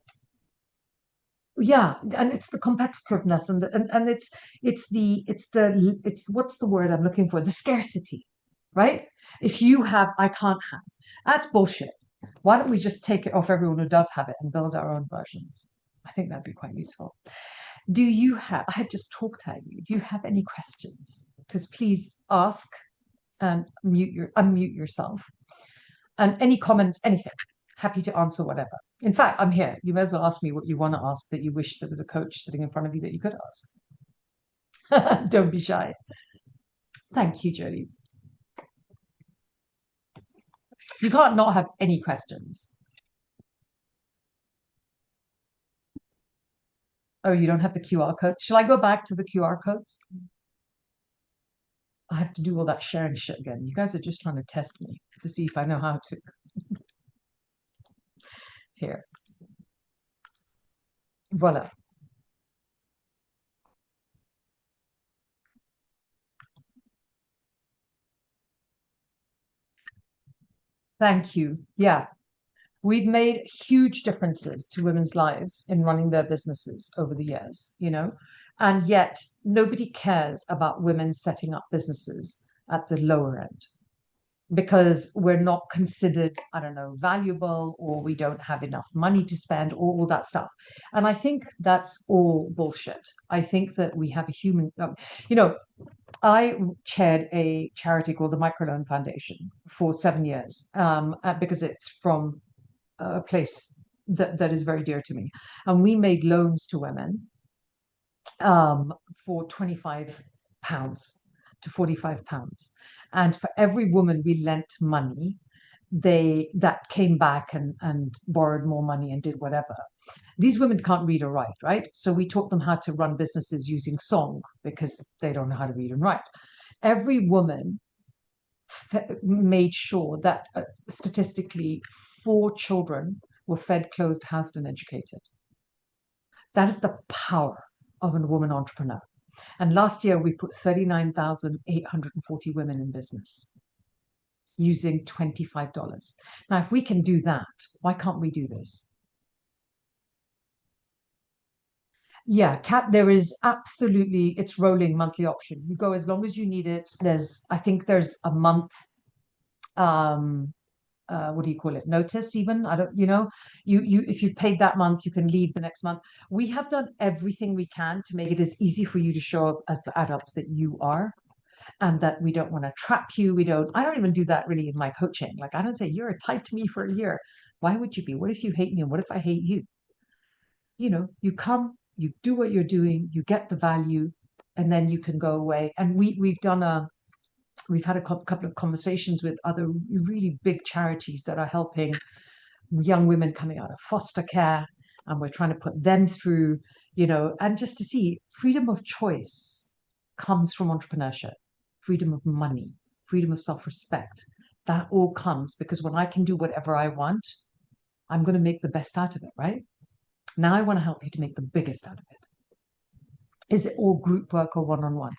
yeah, and it's the competitiveness and it's what's the word I'm looking for? The scarcity, right? If you have, I can't have. That's bullshit. Why don't we just take it off everyone who does have it and build our own versions? I think that'd be quite useful. Do you have, I had just talked at you. Do you have any questions? Because please ask and unmute yourself. And any comments, anything. Happy to answer whatever. In fact, I'm here. You may as well ask me what you want to ask that you wish there was a coach sitting in front of you that you could ask. Don't be shy. Thank you, Jodie. You can't not have any questions. Oh, you don't have the QR codes? Shall I go back to the QR codes? I have to do all that sharing shit again. You guys are just trying to test me to see if I know how to. Here. Voila. Thank you. Yeah. We've made huge differences to women's lives in running their businesses over the years, and yet nobody cares about women setting up businesses at the lower end because we're not considered, I don't know, valuable, or we don't have enough money to spend, or all that stuff. And I think that's all bullshit. I think that we have a human, I chaired a charity called the Microloan Foundation for 7 years because it's from a place that is very dear to me. And we made loans to women for £25 to £45. And for every woman we lent money, that came back and borrowed more money and did whatever. These women can't read or write, right? So we taught them how to run businesses using song because they don't know how to read and write. Every woman made sure that statistically 4 children were fed, clothed, housed, and educated. That is the power of a woman entrepreneur. And last year we put 39,840 women in business using $25. Now, if we can do that, why can't we do this? Yeah, there is absolutely, it's rolling monthly option. You go as long as you need it. I think there's a month, what do you call it? Notice even, I don't, if you've paid that month, you can leave the next month. We have done everything we can to make it as easy for you to show up as the adults that you are, and that we don't want to trap you. I don't even do that really in my coaching. Like, I don't say, you're tied to me for a year. Why would you be? What if you hate me? And what if I hate you? You come, you do what you're doing, you get the value, and then you can go away. And we've had a couple of conversations with other really big charities that are helping young women coming out of foster care and we're trying to put them through, you know, and just to see freedom of choice comes from entrepreneurship, freedom of money, freedom of self-respect. That all comes because when I can do whatever I want, I'm going to make the best out of it, right? Now I want to help you to make the biggest out of it. Is it all group work or one-on-one?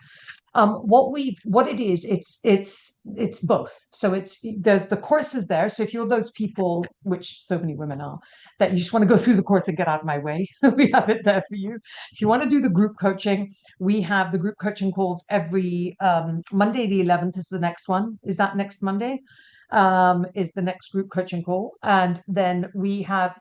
What it is, it's both. So there's the courses there. So if you're those people, which so many women are, that you just want to go through the course and get out of my way, we have it there for you. If you want to do the group coaching, we have the group coaching calls every Monday. The 11th is the next one. Is that next Monday? Is the next group coaching call. And then we have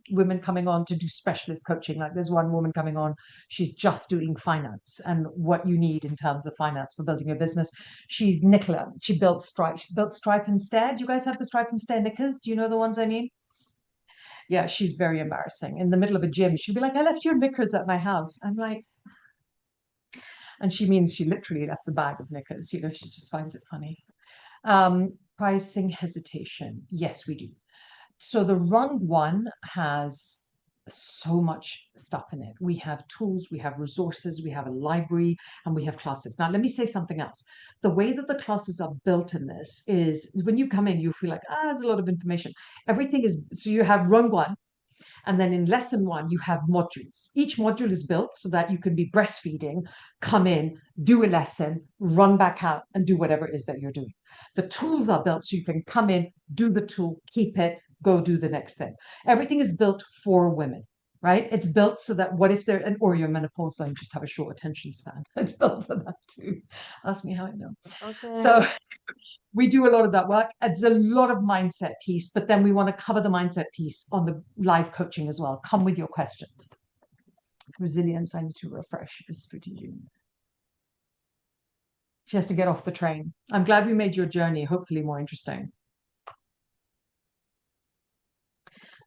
women coming on to do specialist coaching. Like there's one woman coming on, she's just doing finance and what you need in terms of finance for building a business. She's Nicola. She built Stripe. She built Stripe and Stare. Do you guys have the Stripe and Stare knickers? Do you know the ones I mean? Yeah, she's very embarrassing. In the middle of a gym, she'd be like, I left your knickers at my house. I'm like, and she means she literally left the bag of knickers. You know, she just finds it funny. Pricing hesitation. Yes, we do. So the run one has so much stuff in it. We have tools, we have resources, we have a library, and we have classes. Now, let me say something else. The way that the classes are built in this is when you come in, you feel like, there's a lot of information. Everything is, so you have run one, and then in lesson one, you have modules. Each module is built so that you can be breastfeeding, come in, do a lesson, run back out, and do whatever it is that you're doing. The tools are built so you can come in, do the tool, keep it, go do the next thing. Everything is built for women, right? It's built so that what if they're, or you're menopausal and just have a short attention span. It's built for that too. Ask me how I know. Okay. So we do a lot of that work. It's a lot of mindset piece, but then we want to cover the mindset piece on the live coaching as well. Come with your questions. Resilience, I need to refresh is strategy. She has to get off the train. I'm glad we made your journey hopefully more interesting.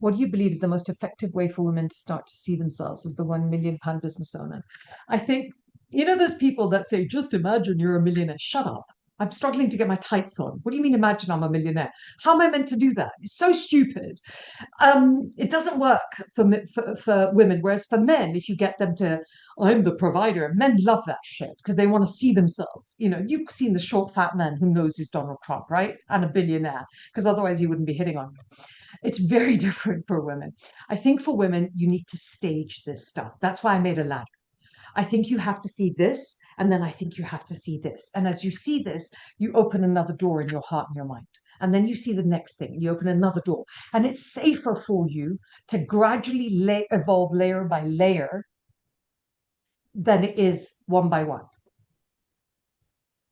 What do you believe is the most effective way for women to start to see themselves as the £1 million business owner? I think, you know, those people that say, just imagine you're a millionaire. Shut up. I'm struggling to get my tights on. What do you mean, imagine I'm a millionaire? How am I meant to do that? It's so stupid. It doesn't work for women. Whereas for men, if you get them to, I'm the provider, men love that shit because they want to see themselves. You know, you've seen the short, fat man who knows he's Donald Trump, right? And a billionaire, because otherwise he wouldn't be hitting on you. It's very different for women. I think for women, you need to stage this stuff. That's why I made a ladder. I think you have to see this, and then I think you have to see this. And as you see this, you open another door in your heart and your mind. And then you see the next thing, you open another door. And it's safer for you to gradually evolve layer by layer than it is one by one.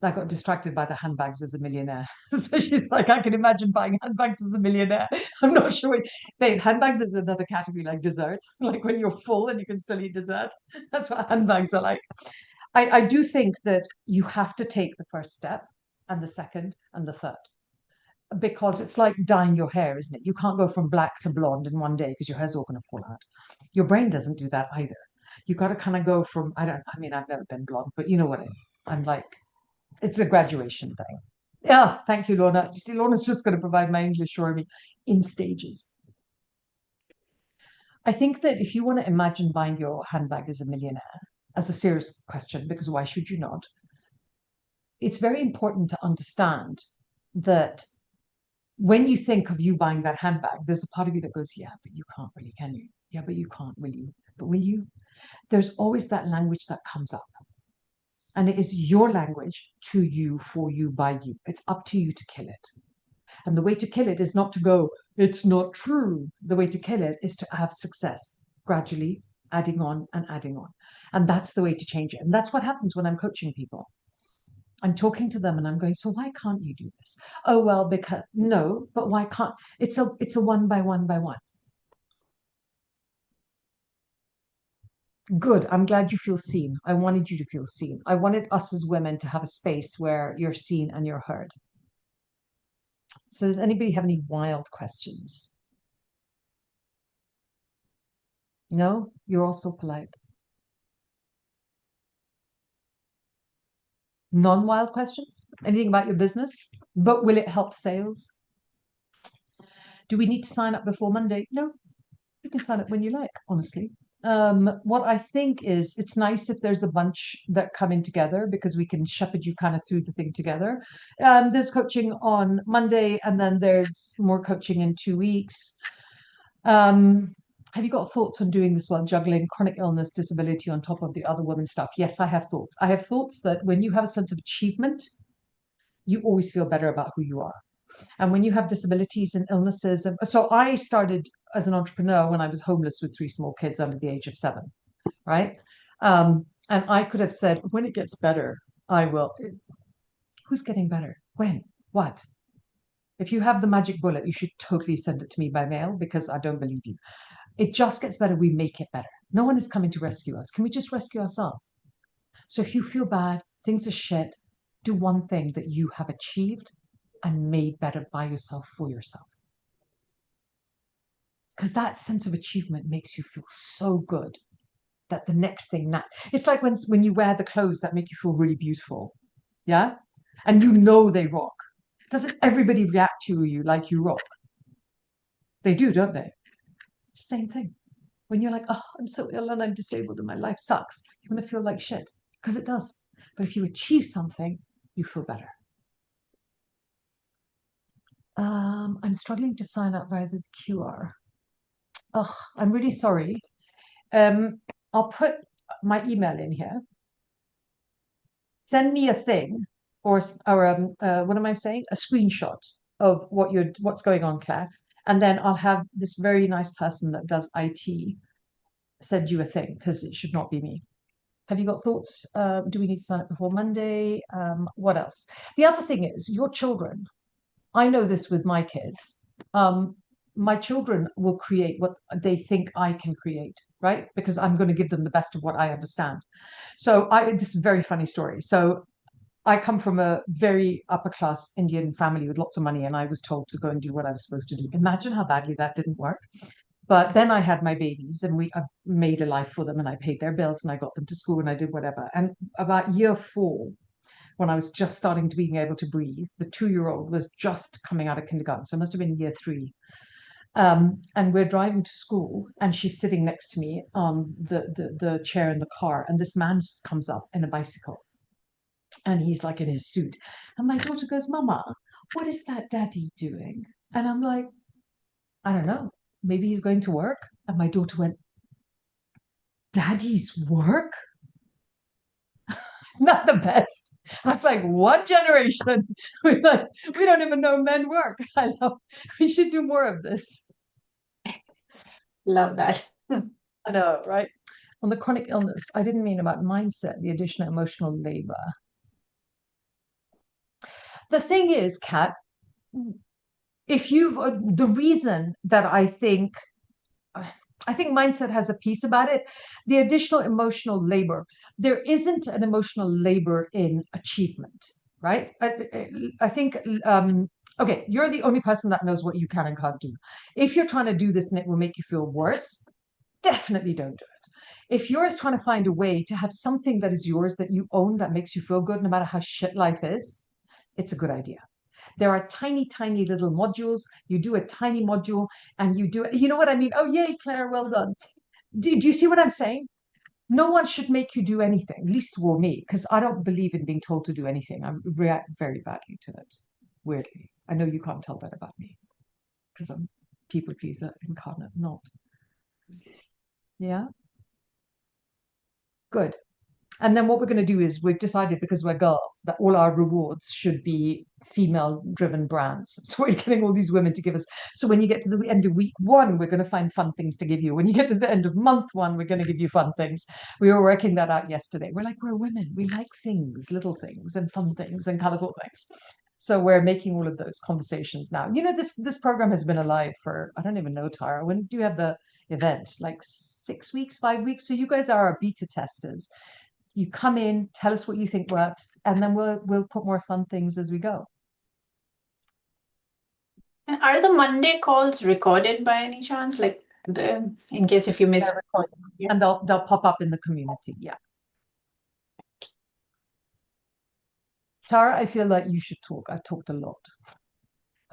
I got distracted by the handbags as a millionaire. So she's like, I can imagine buying handbags as a millionaire. I'm not sure. Babe, handbags is another category like dessert. Like when you're full and you can still eat dessert. That's what handbags are like. I do think that you have to take the first step and the second and the third. Because it's like dyeing your hair, isn't it? You can't go from black to blonde in one day because your hair's all going to fall out. Your brain doesn't do that either. You got to kind of go from, I've never been blonde, but you know what I'm like. It's a graduation thing. Yeah, thank you, Lorna. You see, Lorna's just going to provide my English for me in stages. I think that if you want to imagine buying your handbag as a millionaire, as a serious question, because why should you not? It's very important to understand that when you think of you buying that handbag, there's a part of you that goes, yeah, but you can't really, can you? Yeah, but you can't, will you? But will you? There's always that language that comes up. And it is your language to you, for you, by you. It's up to you to kill it. And the way to kill it is not to go, it's not true. The way to kill it is to have success, gradually adding on and adding on. And that's the way to change it. And that's what happens when I'm coaching people. I'm talking to them and I'm going, so why can't you do this? Oh, well, because, no, but why can't? It's a one by one by one. Good. I'm glad you feel seen. I wanted you to feel seen. I wanted us as women to have a space where you're seen and you're heard. So does anybody have any wild questions? No? You're all so polite. Non-wild questions? Anything about your business? But will it help sales? Do we need to sign up before Monday? No. You can sign up when you like, honestly. What I think is it's nice if there's a bunch that come in together because we can shepherd you kind of through the thing together. There's coaching on Monday, and then there's more coaching in 2 weeks. Have you got thoughts on doing this while juggling chronic illness, disability on top of the other women stuff? Yes, I have thoughts. I have thoughts that when you have a sense of achievement, you always feel better about who you are. And when you have disabilities and illnesses, so I started as an entrepreneur when I was homeless with 3 small kids under the age of 7, right? And I could have said, when it gets better, I will. Who's getting better? When? What? If you have the magic bullet, you should totally send it to me by mail because I don't believe you. It just gets better. We make it better. No one is coming to rescue us. Can we just rescue ourselves? So if you feel bad, things are shit, do one thing that you have achieved and made better by yourself for yourself. Because that sense of achievement makes you feel so good that the next thing that it's like when you wear the clothes that make you feel really beautiful, yeah, and you know they rock. Doesn't everybody react to you like you rock? They do, don't they? Same thing. When you're like, oh, I'm so ill and I'm disabled and my life sucks, you're going to feel like shit because it does. But if you achieve something, you feel better. I'm struggling to sign up via the QR. Oh, I'm really sorry. I'll put my email in here. Send me a thing or what am I saying? A screenshot of what's going on, Claire. And then I'll have this very nice person that does IT send you a thing because it should not be me. Have you got thoughts? Do we need to sign up before Monday? What else? The other thing is your children. I know this with my kids. My children will create what they think I can create, right? Because I'm going to give them the best of what I understand. So this is a very funny story. So I come from a very upper class Indian family with lots of money, and I was told to go and do what I was supposed to do. Imagine how badly that didn't work. But then I had my babies, and I made a life for them, and I paid their bills, and I got them to school, and I did whatever. And about year 4, when I was just starting to being able to breathe, the 2-year-old was just coming out of kindergarten, so it must have been year 3. And we're driving to school, and she's sitting next to me on the chair in the car, and this man comes up in a bicycle, and he's like in his suit, and my daughter goes, "Mama, what is that daddy doing?" And I'm like, "I don't know. Maybe he's going to work." And my daughter went, "Daddy's work?" Not the best. I was like, one generation. We don't even know men work. I know. We should do more of this. Love that. I know, right? On the chronic illness, I didn't mean about mindset, the additional emotional labor. The thing is, Kat, the reason that I think mindset has a piece about it. The additional emotional labor. There isn't an emotional labor in achievement, right? I think, okay, you're the only person that knows what you can and can't do. If you're trying to do this and it will make you feel worse, definitely don't do it. If you're trying to find a way to have something that is yours that you own that makes you feel good no matter how shit life is, it's a good idea. There are tiny, tiny little modules. You do a tiny module and you do it. You know what I mean? Oh, yay, Claire, well done. Do you see what I'm saying? No one should make you do anything, least of all me, because I don't believe in being told to do anything. I react very badly to it, weirdly. I know you can't tell that about me because I'm people pleaser incarnate, not. Yeah? Good. And then what we're going to do is we've decided, because we're girls, that all our rewards should be female-driven brands. So we're getting all these women to give us. So when you get to the end of week 1, we're going to find fun things to give you. When you get to the end of month 1, we're going to give you fun things. We were working that out yesterday. We're like, we're women. We like things, little things and fun things and colorful things. So we're making all of those conversations now. You know, this program has been alive for, I don't even know, Tara. When do you have the event? Like 6 weeks, 5 weeks? So you guys are our beta testers. You come in, tell us what you think works, and then we'll put more fun things as we go. And are the Monday calls recorded by any chance? Like in case if you miss, and they'll pop up in the community. Yeah. Tara, I feel like you should talk. I've talked a lot.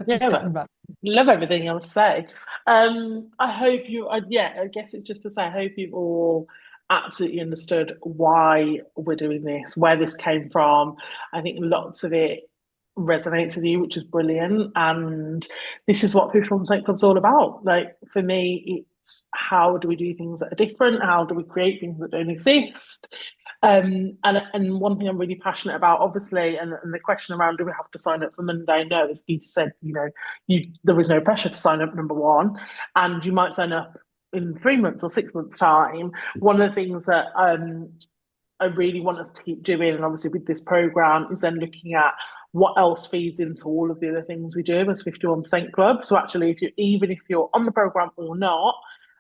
Just Yeah, sit and wrap. love everything I would say. I hope you, yeah, I guess it's just to say, I hope you've all absolutely understood why we're doing this, where this came from. I think lots of it resonates with you, which is brilliant. And this is what Fish on Snake Club's all about. Like, for me, it's how do we do things that are different? How do we create things that don't exist? And one thing I'm really passionate about, obviously, and the question around do we have to sign up for Monday? No, as Geeta said, there is no pressure to sign up, number one, and you might sign up in 3 months or 6 months' time. One of the things that I really want us to keep doing, and obviously with this program, is then looking at what else feeds into all of the other things we do as 51% Club. So actually, even if you're on the program or not,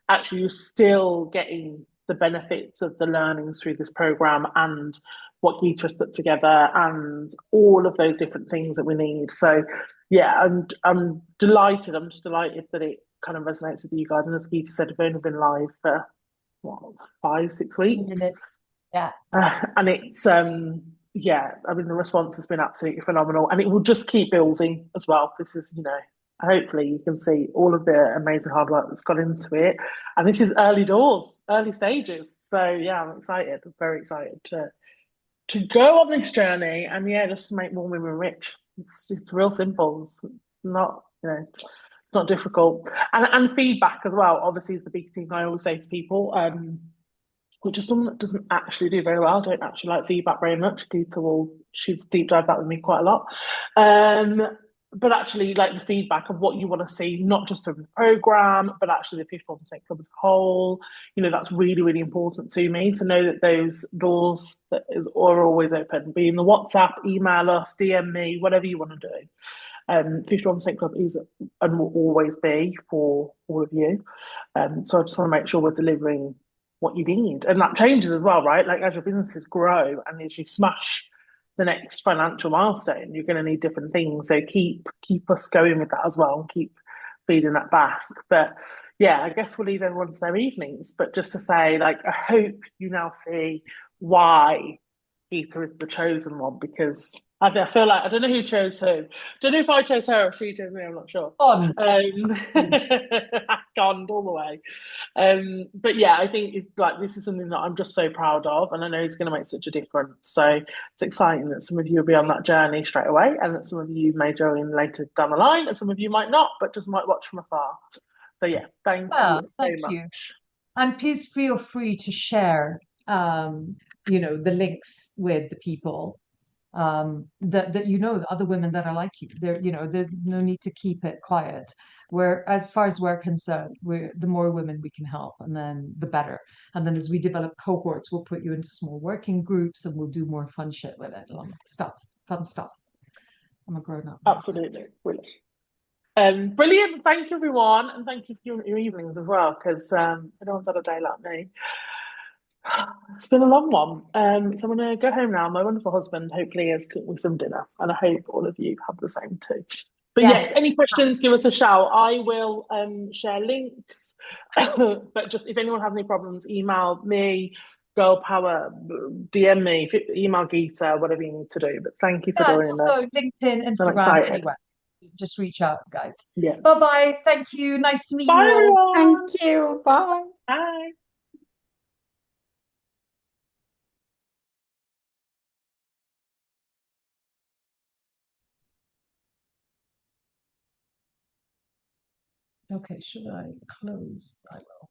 actually you're still getting the benefits of the learnings through this program and what Geeta has put together and all of those different things that we need. So yeah, I'm delighted. I'm just delighted that it kind of resonates with you guys. And as Geeta said, we've only been live for what, 5-6 weeks. Yeah. And it's yeah, I mean the response has been absolutely phenomenal, and it will just keep building as well. This is, hopefully you can see all of the amazing hard work that's gone into it, and this is early doors, early stages. So yeah, I'm excited, very excited to go on this journey, and yeah, just to make more women rich. It's real simple. It's not, it's not difficult, and feedback as well. Obviously, is the big thing I always say to people. Which is someone that doesn't actually do very well. I don't actually like feedback very much. She's deep dive that with me quite a lot. But actually, like the feedback of what you want to see, not just of the program, but actually the people on the Snake Club as a whole. That's really, really important to me to know that those doors are always open. Be in the WhatsApp, email us, DM me, whatever you want to do. 51% Club is and will always be for all of you. So I just want to make sure we're delivering what you need, and that changes as well, right? Like as your businesses grow and as you smash the next financial milestone, you're going to need different things. So keep us going with that as well, and keep feeding that back. But yeah, I guess we'll leave everyone to their evenings. But just to say, like, I hope you now see why Geeta is the chosen one, because I feel like I don't know who chose who. I don't know if I chose her or she chose me. I'm not sure. On. Gone all the way. But yeah, I think this is something that I'm just so proud of, and I know it's going to make such a difference. So it's exciting that some of you will be on that journey straight away, and that some of you may join later down the line, and some of you might not, but just might watch from afar. So yeah, thank you so much. And please feel free to share, the links with the people that the other women that are like you. There's no need to keep it quiet. As far as we're concerned, the more women we can help, and then the better. And then as we develop cohorts, we'll put you into small working groups, and we'll do more fun shit with it, fun stuff. I'm a grown up. Absolutely, brilliant. Brilliant. Thank you, everyone, and thank you for your evenings as well, because everyone's had a day like me. It's been a long one. So I'm going to go home now. My wonderful husband hopefully has cooked me some dinner, and I hope all of you have the same too. But yes, any questions, give us a shout. I will share links. But just if anyone has any problems, email me, Girl Power, DM me, email Geeta, whatever you need to do. But thank you for joining us. Also LinkedIn, Instagram, anywhere. Just reach out, guys. Yeah. Bye-bye. Thank you. Nice to meet you all. Everyone. Thank you. Bye. Bye. Okay, should I close? I will.